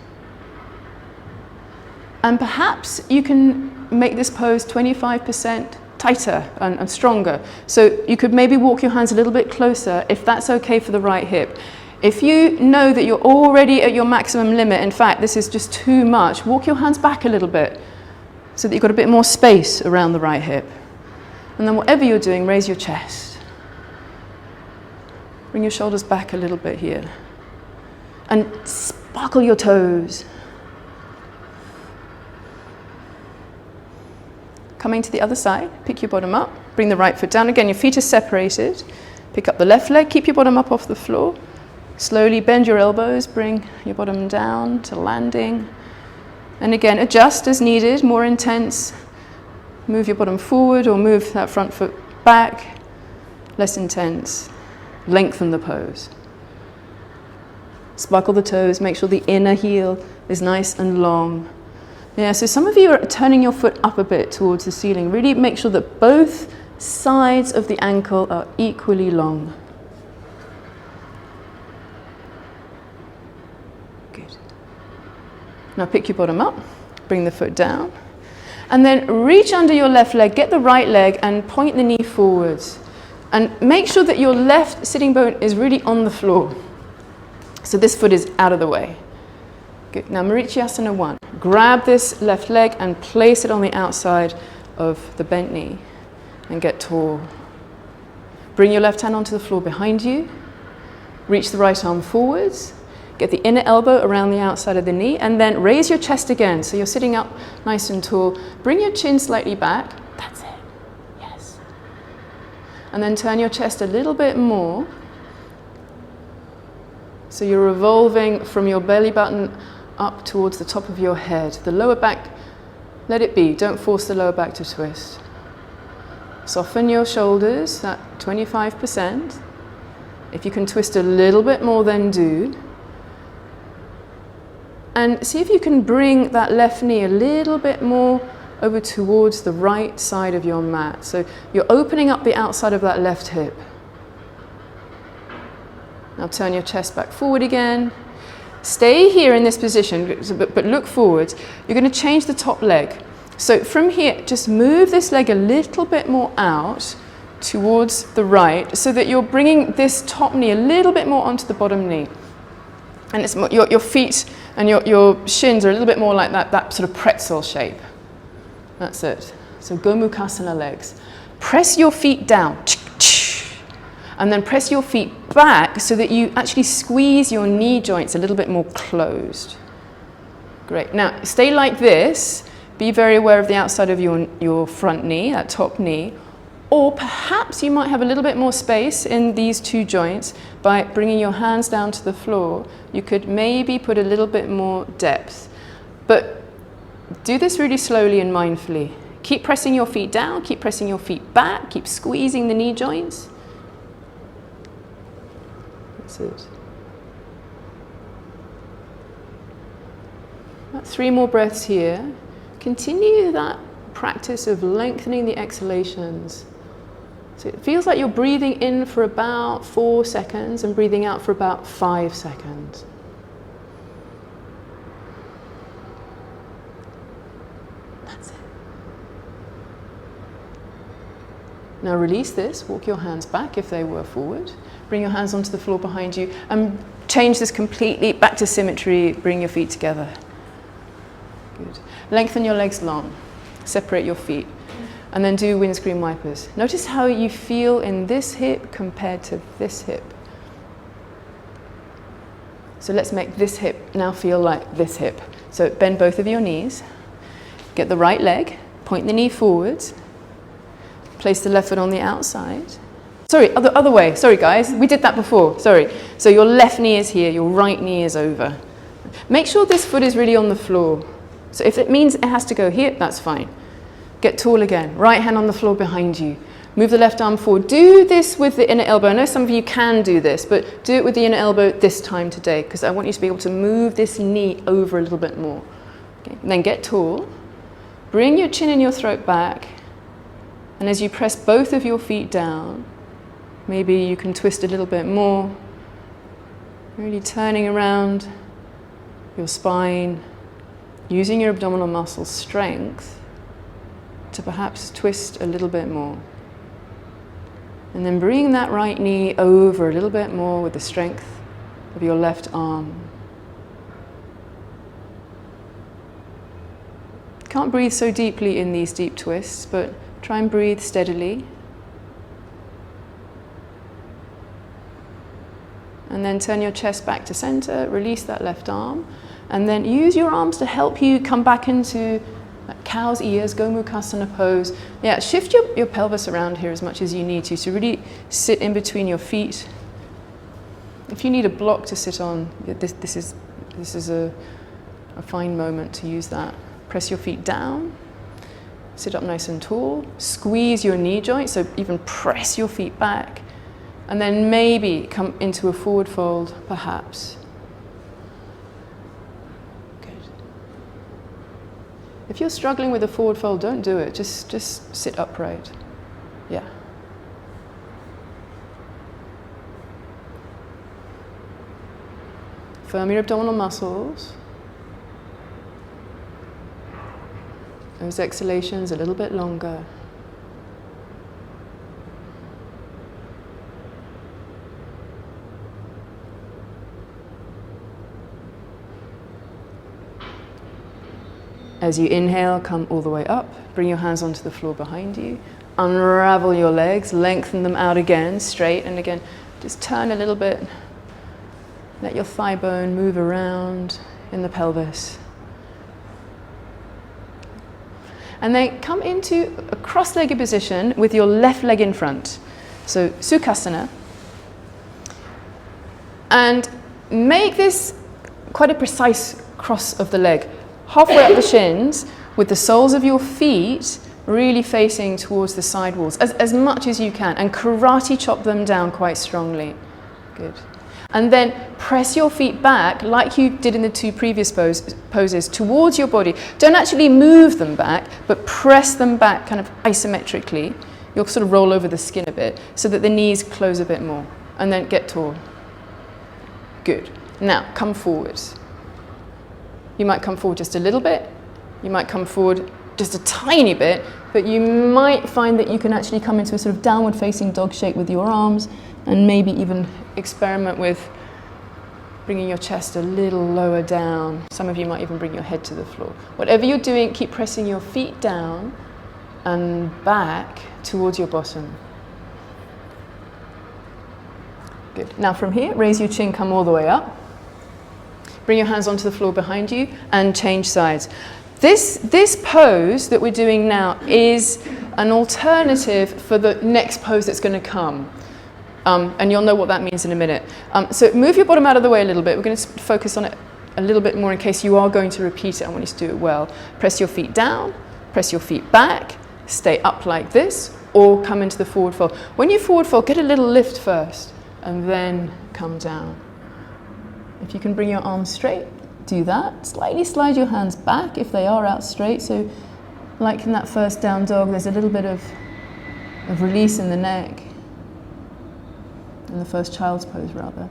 And perhaps you can make this pose 25% tighter and stronger. So you could maybe walk your hands a little bit closer if that's okay for the right hip. If you know that you're already at your maximum limit, in fact, this is just too much, walk your hands back a little bit so that you've got a bit more space around the right hip. And then whatever you're doing, raise your chest. Bring your shoulders back a little bit here. And sparkle your toes. Coming to the other side, pick your bottom up, bring the right foot down. Again, your feet are separated. Pick up the left leg, keep your bottom up off the floor. Slowly bend your elbows, bring your bottom down to landing. And again, adjust as needed, more intense. Move your bottom forward or move that front foot back. Less intense. Lengthen the pose. Sparkle the toes, make sure the inner heel is nice and long. Yeah, so some of you are turning your foot up a bit towards the ceiling. Really make sure that both sides of the ankle are equally long. Good. Now pick your bottom up, bring the foot down, and then reach under your left leg, get the right leg and point the knee forwards. And make sure that your left sitting bone is really on the floor. So this foot is out of the way. Good. Now Marichyasana 1. Grab this left leg and place it on the outside of the bent knee and get tall. Bring your left hand onto the floor behind you. Reach the right arm forwards. Get the inner elbow around the outside of the knee and then raise your chest again. So you're sitting up nice and tall. Bring your chin slightly back. That's it. Yes. And then turn your chest a little bit more. So you're revolving from your belly button up towards the top of your head. The lower back, let it be. Don't force the lower back to twist. Soften your shoulders at 25%. If you can twist a little bit more, then do. And see if you can bring that left knee a little bit more over towards the right side of your mat. So you're opening up the outside of that left hip. Now turn your chest back forward again. Stay here in this position, but look forward. You're going to change the top leg. So from here, just move this leg a little bit more out towards the right so that you're bringing this top knee a little bit more onto the bottom knee. And it's more, your feet and your shins are a little bit more like that sort of pretzel shape. That's it. So Gomukhasana legs. Press your feet down. And then press your feet back so that you actually squeeze your knee joints a little bit more closed. Great. Now, stay like this. Be very aware of the outside of your front knee, that top knee. Or perhaps you might have a little bit more space in these two joints by bringing your hands down to the floor. You could maybe put a little bit more depth. But do this really slowly and mindfully. Keep pressing your feet down, keep pressing your feet back, keep squeezing the knee joints. That's it. About 3 more breaths here. Continue that practice of lengthening the exhalations. So it feels like you're breathing in for about 4 seconds and breathing out for about 5 seconds. That's it. Now release this, walk your hands back if they were forward. Bring your hands onto the floor behind you and change this completely back to symmetry. Bring your feet together. Good. Lengthen your legs long. Separate your feet. And then do windscreen wipers. Notice how you feel in this hip compared to this hip. So let's make this hip now feel like this hip. So bend both of your knees, get the right leg, point the knee forwards, place the left foot on the outside. Sorry, other way. Sorry guys, we did that before, sorry. So your left knee is here, your right knee is over. Make sure this foot is really on the floor. So if it means it has to go here, that's fine. Get tall again, right hand on the floor behind you. Move the left arm forward. Do this with the inner elbow. I know some of you can do this, but do it with the inner elbow this time today, because I want you to be able to move this knee over a little bit more. Okay. Then get tall. Bring your chin and your throat back. And as you press both of your feet down, maybe you can twist a little bit more. Really turning around your spine, using your abdominal muscle strength to perhaps twist a little bit more. And then bring that right knee over a little bit more with the strength of your left arm. Can't breathe so deeply in these deep twists, but try and breathe steadily. And then turn your chest back to center, release that left arm, and then use your arms to help you come back into cow's ears, Gomukhasana pose. Yeah, shift your pelvis around here as much as you need to. So really sit in between your feet. If you need a block to sit on, this is a fine moment to use that. Press your feet down. Sit up nice and tall. Squeeze your knee joint, so even press your feet back. And then maybe come into a forward fold, perhaps. If you're struggling with a forward fold, don't do it. Just sit upright. Yeah. Firm your abdominal muscles. Those exhalations a little bit longer. As you inhale, come all the way up. Bring your hands onto the floor behind you. Unravel your legs, lengthen them out again, straight, and again, just turn a little bit. Let your thigh bone move around in the pelvis. And then come into a cross-legged position with your left leg in front. So Sukhasana. And make this quite a precise cross of the leg. Halfway up the shins, with the soles of your feet really facing towards the side walls, as much as you can, and karate chop them down quite strongly. Good. And then press your feet back, like you did in the two previous poses, towards your body. Don't actually move them back, but press them back kind of isometrically. You'll sort of roll over the skin a bit, so that the knees close a bit more. And then get tall. Good. Now, come forwards. You might come forward just a little bit, you might come forward just a tiny bit, but you might find that you can actually come into a sort of downward facing dog shape with your arms, and maybe even experiment with bringing your chest a little lower down. Some of you might even bring your head to the floor. Whatever you're doing, keep pressing your feet down and back towards your bottom. Good. Now from here, raise your chin, come all the way up. Bring your hands onto the floor behind you and change sides. This pose that we're doing now is an alternative for the next pose that's going to come. And you'll know what that means in a minute. So move your bottom out of the way a little bit. We're going to focus on it a little bit more in case you are going to repeat it. I want you to do it well. Press your feet down, press your feet back, stay up like this, or come into the forward fold. When you forward fold, get a little lift first, and then come down. If you can bring your arms straight, do that. Slightly slide your hands back if they are out straight. So like in that first down dog, there's a little bit of release in the neck. In the first child's pose, rather.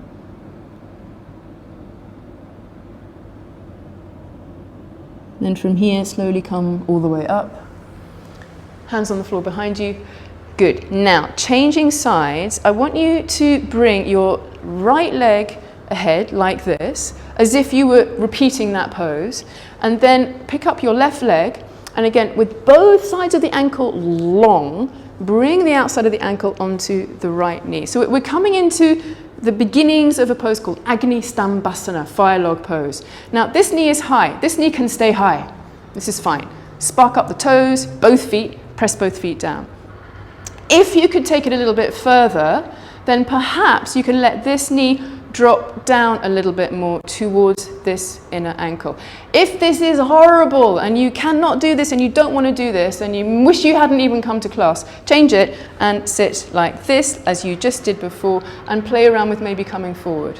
Then from here, slowly come all the way up. Hands on the floor behind you. Good. Now, changing sides, I want you to bring your right leg ahead like this, as if you were repeating that pose, and then pick up your left leg, and again, with both sides of the ankle long, bring the outside of the ankle onto the right knee. So we're coming into the beginnings of a pose called Agni Stambhasana, fire log pose. Now, this knee is high. This knee can stay high. This is fine. Spark up the toes, both feet, press both feet down. If you could take it a little bit further, then perhaps you can let this knee drop down a little bit more towards this inner ankle. If this is horrible and you cannot do this and you don't want to do this and you wish you hadn't even come to class, change it and sit like this as you just did before and play around with maybe coming forward.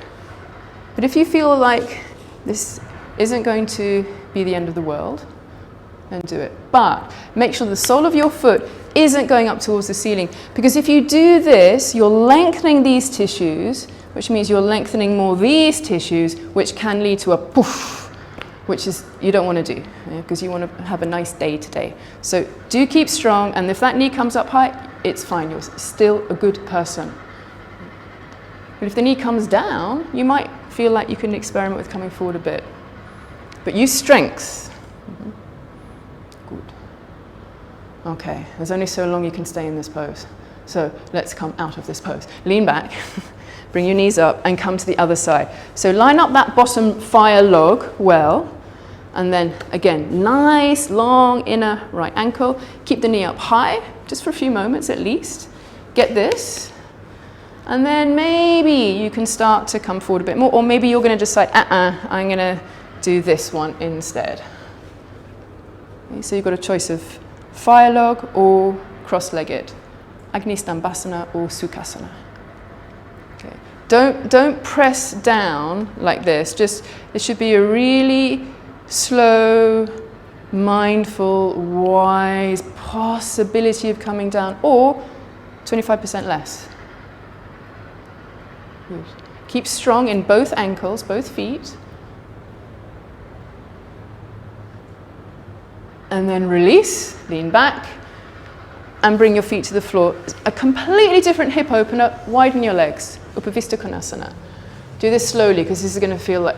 But if you feel like this isn't going to be the end of the world, then do it. But make sure the sole of your foot isn't going up towards the ceiling, because if you do this, you're lengthening these tissues, which means you're lengthening more these tissues, which can lead to a poof, which is you don't want to do, because you want to have a nice day today. So do keep strong, and if that knee comes up high, it's fine. You're still a good person. But if the knee comes down, you might feel like you can experiment with coming forward a bit. But use strength. Good. Okay, there's only so long you can stay in this pose. So let's come out of this pose. Lean back. Bring your knees up and come to the other side. So line up that bottom fire log well, and then again, nice long inner right ankle. Keep the knee up high, just for a few moments at least. Get this, and then maybe you can start to come forward a bit more, or maybe you're going to decide, I'm going to do this one instead. Okay, so you've got a choice of fire log or cross-legged, Agni Stambhasana or Sukhasana. Don't press down like this. Just, it should be a really slow, mindful, wise possibility of coming down, or 25% less. Good. Keep strong in both ankles, both feet. And then release, lean back, and bring your feet to the floor. A completely different hip opener, widen your legs. Upavista Konasana. Do this slowly, because this is going to feel like,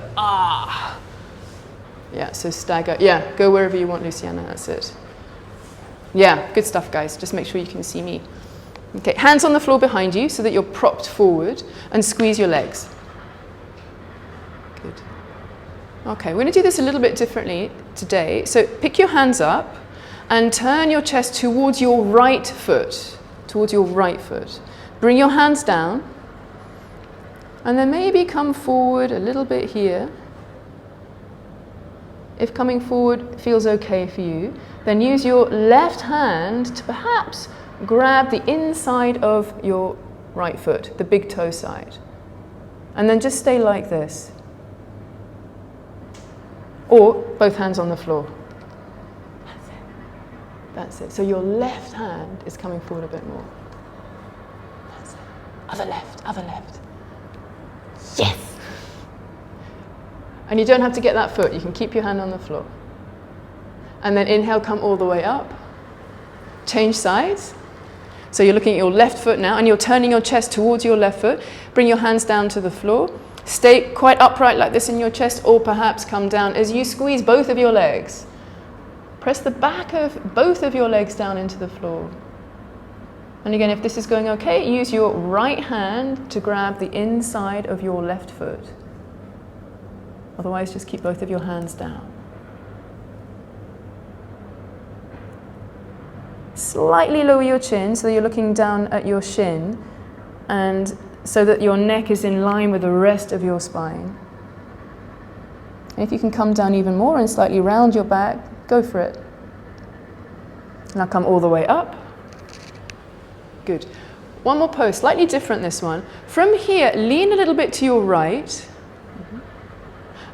Yeah, so stagger. Yeah, go wherever you want, Luciana, that's it. Yeah, good stuff, guys. Just make sure you can see me. Okay, hands on the floor behind you so that you're propped forward, and squeeze your legs. Good. Okay, we're going to do this a little bit differently today. So pick your hands up and turn your chest towards your right foot. Towards your right foot. Bring your hands down. And then maybe come forward a little bit here. If coming forward feels okay for you, then use your left hand to perhaps grab the inside of your right foot, the big toe side. And then just stay like this. Or both hands on the floor. That's it. That's it. So your left hand is coming forward a bit more. That's it. Other left, other left. Yes! And you don't have to get that foot. You can keep your hand on the floor. And then inhale, come all the way up. Change sides. So you're looking at your left foot now, and you're turning your chest towards your left foot. Bring your hands down to the floor. Stay quite upright like this in your chest, or perhaps come down as you squeeze both of your legs. Press the back of both of your legs down into the floor. And again, if this is going okay, use your right hand to grab the inside of your left foot. Otherwise, just keep both of your hands down. Slightly lower your chin so that you're looking down at your shin, and so that your neck is in line with the rest of your spine. And if you can come down even more and slightly round your back, go for it. Now come all the way up. Good. One more pose, slightly different this one. From here, lean a little bit to your right.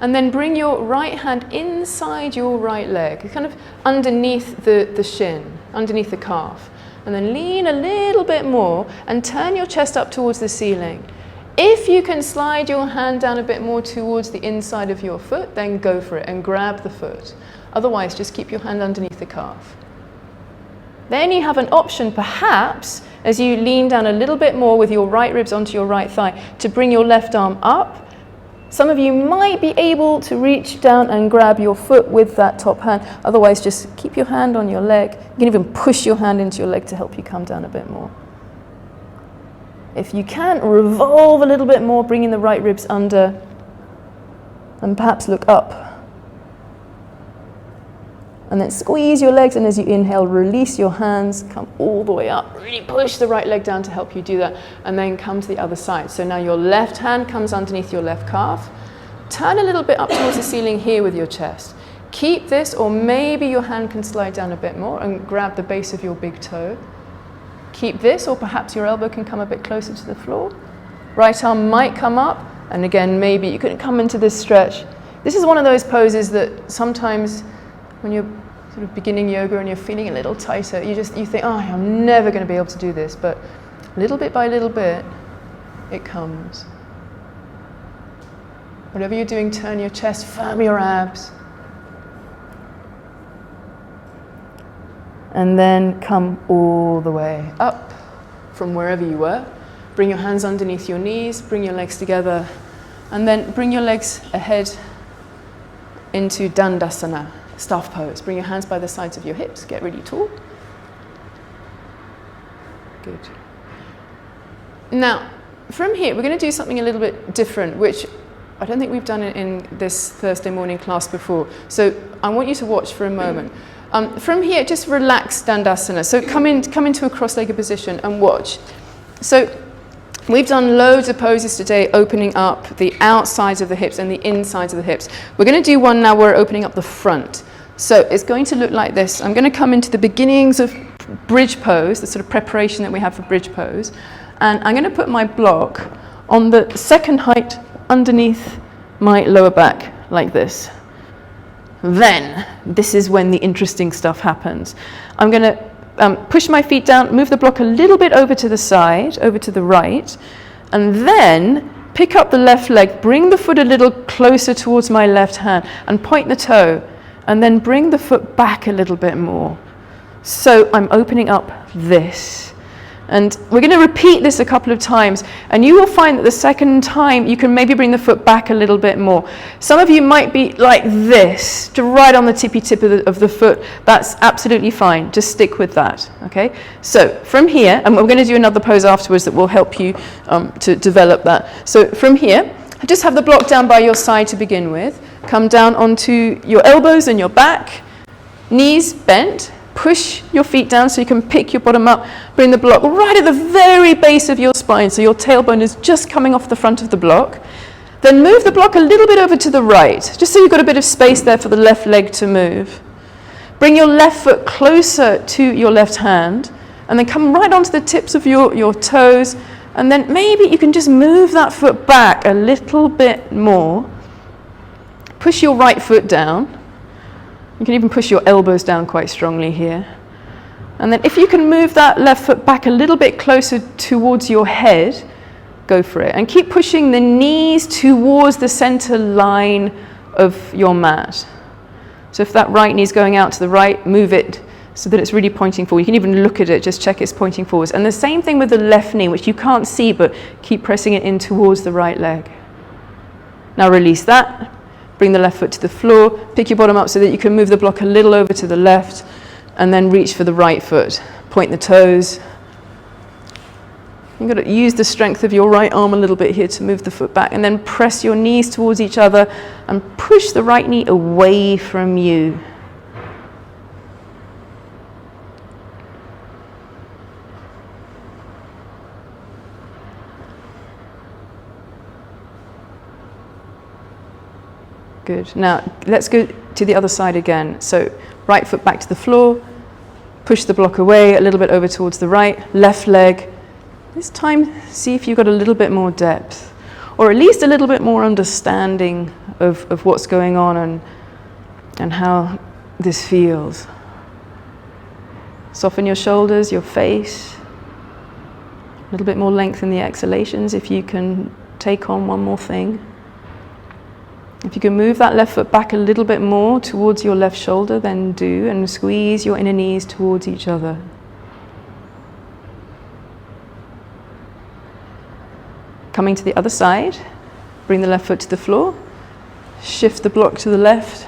And then bring your right hand inside your right leg, kind of underneath the shin, underneath the calf. And then lean a little bit more and turn your chest up towards the ceiling. If you can slide your hand down a bit more towards the inside of your foot, then go for it and grab the foot. Otherwise, just keep your hand underneath the calf. Then you have an option, perhaps, as you lean down a little bit more with your right ribs onto your right thigh, to bring your left arm up. Some of you might be able to reach down and grab your foot with that top hand. Otherwise, just keep your hand on your leg. You can even push your hand into your leg to help you come down a bit more. If you can, revolve a little bit more, bringing the right ribs under, and perhaps look up. And then squeeze your legs, and as you inhale, release your hands, come all the way up. Really push the right leg down to help you do that, and then come to the other side. So now your left hand comes underneath your left calf. Turn a little bit up towards the ceiling here with your chest. Keep this, or maybe your hand can slide down a bit more and grab the base of your big toe. Keep this, or perhaps your elbow can come a bit closer to the floor. Right arm might come up, and again, maybe you can come into this stretch. This is one of those poses that sometimes when you're sort of beginning yoga and you're feeling a little tighter, you think, oh, I'm never going to be able to do this. But little bit by little bit, it comes. Whatever you're doing, turn your chest, firm your abs. And then come all the way up from wherever you were. Bring your hands underneath your knees, bring your legs together, and then bring your legs ahead into Dandasana, staff pose. Bring your hands by the sides of your hips, get really tall. Good. Now, from here, we're going to do something a little bit different, which I don't think we've done it in this Thursday morning class before. So I want you to watch for a moment. From here, just relax Dandasana. So come into a cross-legged position and watch. So we've done loads of poses today, opening up the outsides of the hips and the insides of the hips. We're going to do one now where we're opening up the front. So it's going to look like this. I'm going to come into the beginnings of bridge pose, the sort of preparation that we have for bridge pose. And I'm going to put my block on the second height underneath my lower back, like this. Then, this is when the interesting stuff happens. I'm going to push my feet down, move the block a little bit over to the side, over to the right, and then pick up the left leg, bring the foot a little closer towards my left hand, and point the toe, and then bring the foot back a little bit more. So I'm opening up this. And we're going to repeat this a couple of times, and you will find that the second time you can maybe bring the foot back a little bit more. Some of you might be like this, to right on the tippy tip of the foot. That's absolutely fine. Just stick with that, okay? So from here, and we're going to do another pose afterwards that will help you to develop that. So from here, just have the block down by your side to begin with. Come down onto your elbows and your back, knees bent. Push your feet down so you can pick your bottom up. Bring the block right at the very base of your spine, so your tailbone is just coming off the front of the block. Then move the block a little bit over to the right, just so you've got a bit of space there for the left leg to move. Bring your left foot closer to your left hand, and then come right onto the tips of your toes, and then maybe you can just move that foot back a little bit more. Push your right foot down. You can even push your elbows down quite strongly here. And then if you can move that left foot back a little bit closer towards your head, go for it. And keep pushing the knees towards the center line of your mat. So if that right knee is going out to the right, move it so that it's really pointing forward. You can even look at it, just check it's pointing forwards. And the same thing with the left knee, which you can't see, but keep pressing it in towards the right leg. Now release that. Bring the left foot to the floor, pick your bottom up so that you can move the block a little over to the left, and then reach for the right foot. Point the toes. You've got to use the strength of your right arm a little bit here to move the foot back, and then press your knees towards each other and push the right knee away from you. Good. Now, let's go to the other side again. So, right foot back to the floor, push the block away a little bit over towards the right, left leg. This time, see if you've got a little bit more depth, or at least a little bit more understanding of what's going on and how this feels. Soften your shoulders, your face. A little bit more length in the exhalations if you can take on one more thing. If you can move that left foot back a little bit more towards your left shoulder, then do, and squeeze your inner knees towards each other. Coming to the other side, bring the left foot to the floor, shift the block to the left,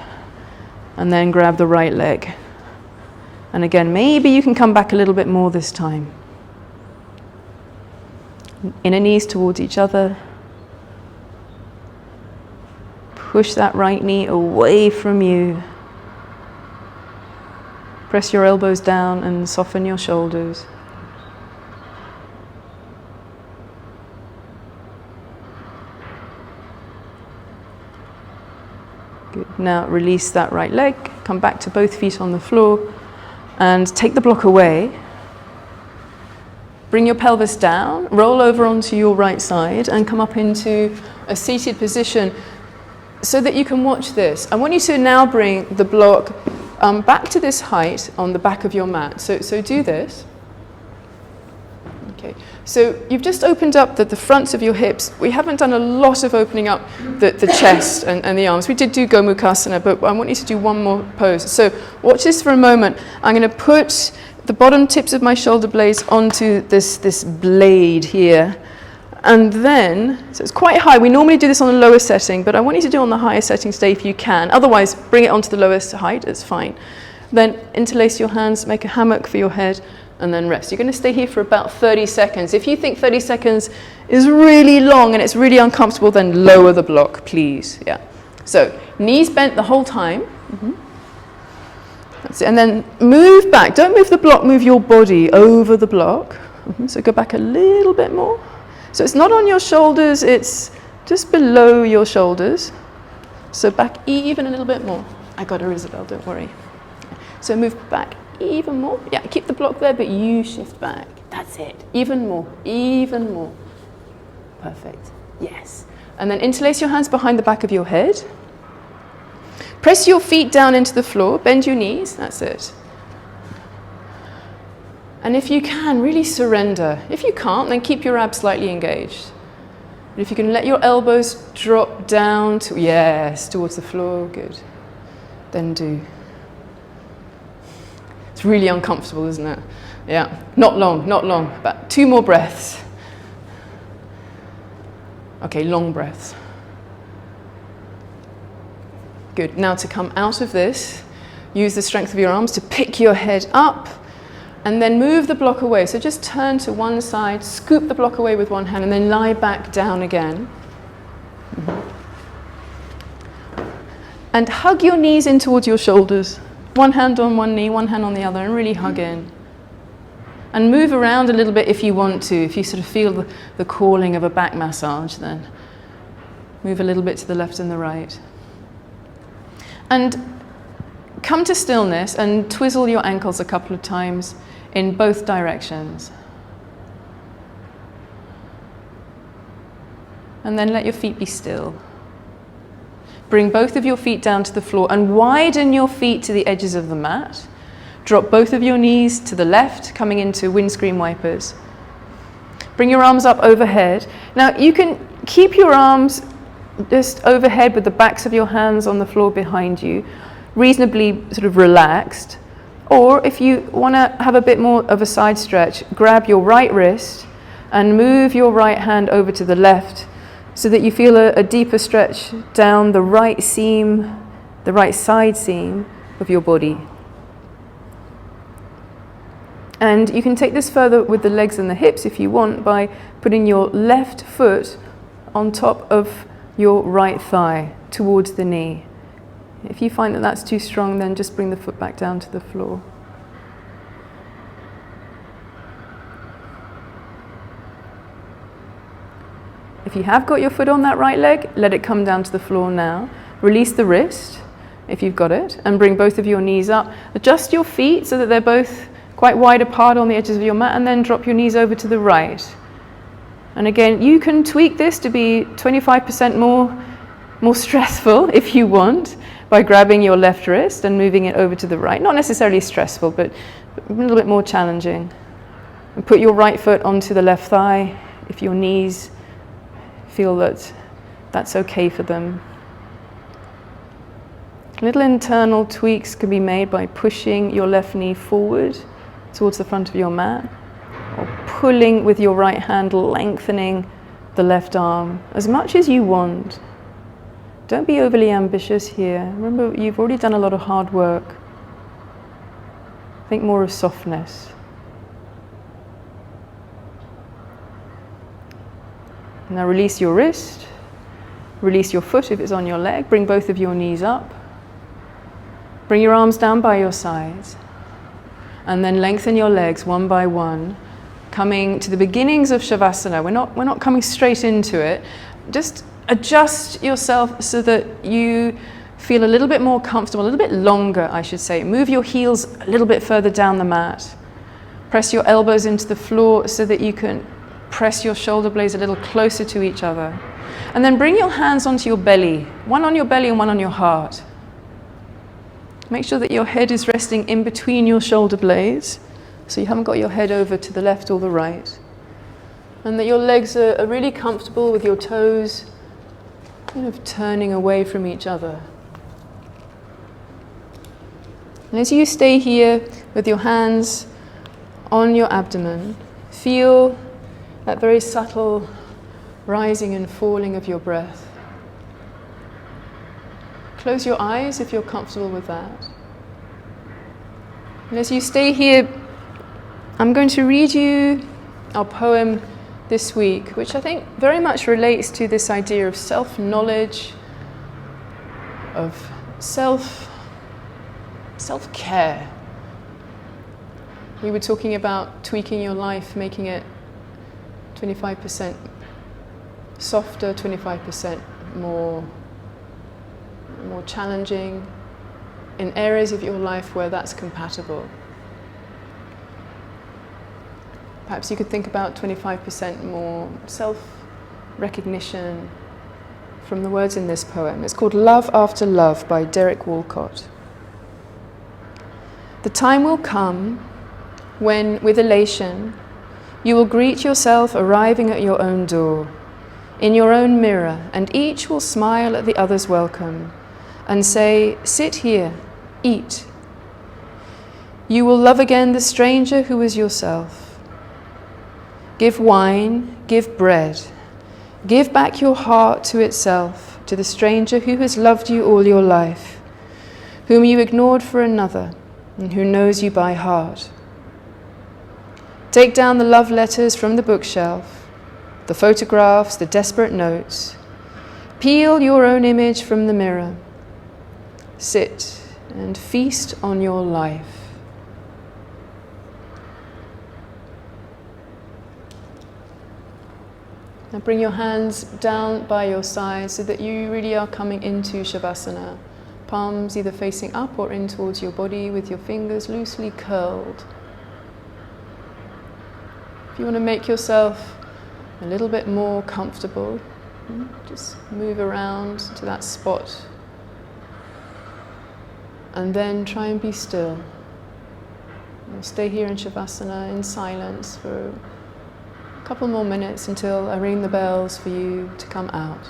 and then grab the right leg. And again, maybe you can come back a little bit more this time. Inner knees towards each other. Push that right knee away from you. Press your elbows down and soften your shoulders. Good. Now release that right leg. Come back to both feet on the floor and take the block away. Bring your pelvis down, roll over onto your right side and come up into a seated position so that you can watch this. I want you to now bring the block back to this height on the back of your mat. So do this. Okay. So you've just opened up the fronts of your hips. We haven't done a lot of opening up the chest and the arms. We did do Gomukhasana, but I want you to do one more pose. So watch this for a moment. I'm going to put the bottom tips of my shoulder blades onto this blade here. And then, so it's quite high. We normally do this on the lower setting, but I want you to do it on the higher setting today if you can. Otherwise, bring it onto the lowest height, it's fine. Then interlace your hands, make a hammock for your head, and then rest. You're going to stay here for about 30 seconds. If you think 30 seconds is really long and it's really uncomfortable, then lower the block, please. Yeah. So, knees bent the whole time. Mm-hmm. That's it. And then move back. Don't move the block, move your body over the block. Mm-hmm. So go back a little bit more. So it's not on your shoulders, it's just below your shoulders. So back even a little bit more. I got her, Isabel, don't worry. So move back even more. Yeah, keep the block there, but you shift back. That's it. Even more, even more. Perfect. Yes. And then interlace your hands behind the back of your head. Press your feet down into the floor, bend your knees, that's it. And if you can, really surrender. If you can't, then keep your abs slightly engaged. But if you can let your elbows drop down to, yes, towards the floor, good. Then do. It's really uncomfortable, isn't it? Yeah, not long, not long. About 2 more breaths. Okay, long breaths. Good. Now to come out of this, use the strength of your arms to pick your head up. And then move the block away. So just turn to one side, scoop the block away with one hand, and then lie back down again. Mm-hmm. And hug your knees in towards your shoulders. One hand on one knee, one hand on the other, and really hug in. And move around a little bit if you want to. If you sort of feel the calling of a back massage, then move a little bit to the left and the right. And come to stillness and twizzle your ankles a couple of times in both directions. And then let your feet be still. Bring both of your feet down to the floor and widen your feet to the edges of the mat. Drop both of your knees to the left, coming into windscreen wipers. Bring your arms up overhead. Now you can keep your arms just overhead with the backs of your hands on the floor behind you, reasonably sort of relaxed. Or if you want to have a bit more of a side stretch, grab your right wrist and move your right hand over to the left so that you feel a deeper stretch down the right seam, the right side seam of your body. And you can take this further with the legs and the hips if you want by putting your left foot on top of your right thigh towards the knee. If you find that that's too strong, then just bring the foot back down to the floor. If you have got your foot on that right leg, let it come down to the floor now. Release the wrist, if you've got it, and bring both of your knees up. Adjust your feet so that they're both quite wide apart on the edges of your mat, and then drop your knees over to the right. And again, you can tweak this to be 25% more stressful if you want, by grabbing your left wrist and moving it over to the right. Not necessarily stressful, but a little bit more challenging. And put your right foot onto the left thigh if your knees feel that that's okay for them. Little internal tweaks can be made by pushing your left knee forward towards the front of your mat, or pulling with your right hand, lengthening the left arm as much as you want. Don't be overly ambitious here. Remember, you've already done a lot of hard work. Think more of softness. Now release your wrist, release your foot if it's on your leg, bring both of your knees up, bring your arms down by your sides, and then lengthen your legs one by one, coming to the beginnings of Shavasana. We're not coming straight into it. Just adjust yourself so that you feel a little bit more comfortable, a little bit longer, I should say. Move your heels a little bit further down the mat. Press your elbows into the floor so that you can press your shoulder blades a little closer to each other. And then bring your hands onto your belly, one on your belly and one on your heart. Make sure that your head is resting in between your shoulder blades, so you haven't got your head over to the left or the right. And that your legs are really comfortable with your toes kind of turning away from each other. And as you stay here with your hands on your abdomen, feel that very subtle rising and falling of your breath. Close your eyes if you're comfortable with that. And as you stay here, I'm going to read you our poem this week, which I think very much relates to this idea of self-knowledge, of self-care. We were talking about tweaking your life, making it 25% softer, 25% more challenging in areas of your life where that's compatible. Perhaps you could think about 25% more self-recognition from the words in this poem. It's called Love After Love by Derek Walcott. The time will come when, with elation, you will greet yourself arriving at your own door, in your own mirror, and each will smile at the other's welcome and say, "Sit here, eat." You will love again the stranger who is yourself. Give wine, give bread, give back your heart to itself, to the stranger who has loved you all your life, whom you ignored for another, and who knows you by heart. Take down the love letters from the bookshelf, the photographs, the desperate notes. Peel your own image from the mirror. Sit and feast on your life. Now bring your hands down by your sides so that you really are coming into Shavasana. Palms either facing up or in towards your body with your fingers loosely curled. If you want to make yourself a little bit more comfortable, just move around to that spot. And then try and be still. We'll stay here in Shavasana in silence for a couple more minutes until I ring the bells for you to come out.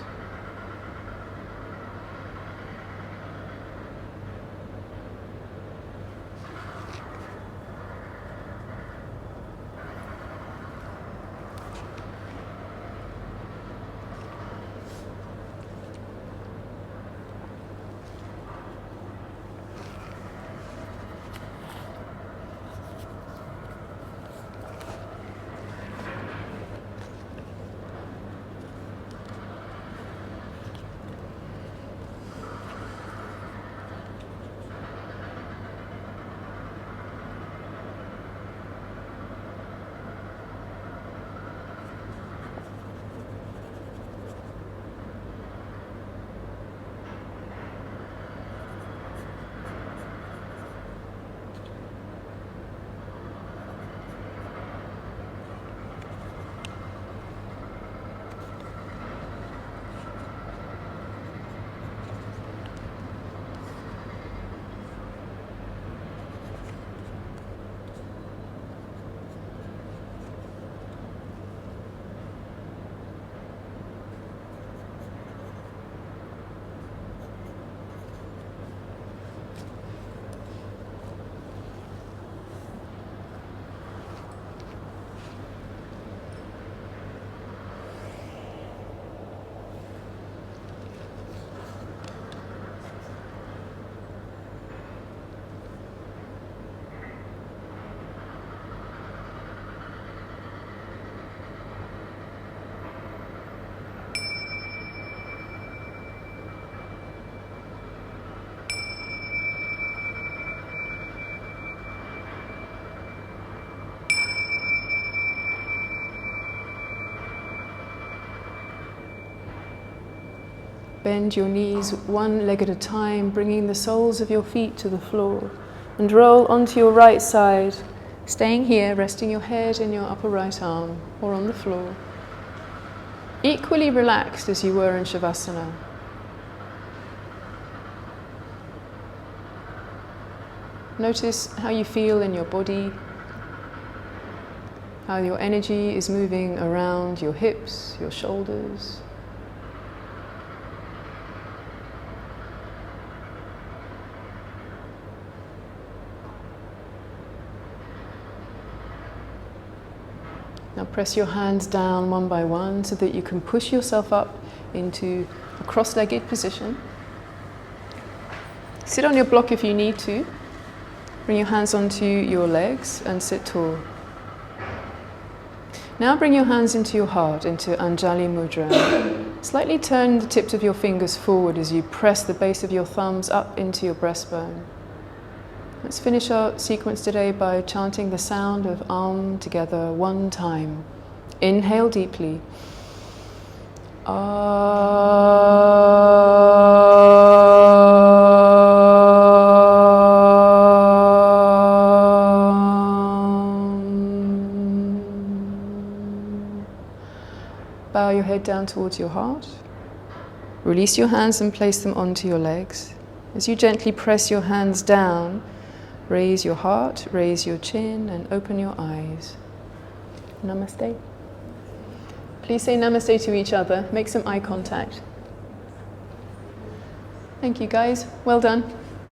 Bend your knees one leg at a time, bringing the soles of your feet to the floor. And roll onto your right side, staying here, resting your head in your upper right arm or on the floor. Equally relaxed as you were in Shavasana. Notice how you feel in your body, how your energy is moving around your hips, your shoulders. Now press your hands down one by one so that you can push yourself up into a cross-legged position. Sit on your block if you need to. Bring your hands onto your legs and sit tall. Now bring your hands into your heart, into Anjali Mudra. Slightly turn the tips of your fingers forward as you press the base of your thumbs up into your breastbone. Let's finish our sequence today by chanting the sound of Om together one time. Inhale deeply. Bow your head down towards your heart. Release your hands and place them onto your legs. As you gently press your hands down, raise your heart, raise your chin, and open your eyes. Namaste. Please say namaste to each other. Make some eye contact. Thank you, guys. Well done.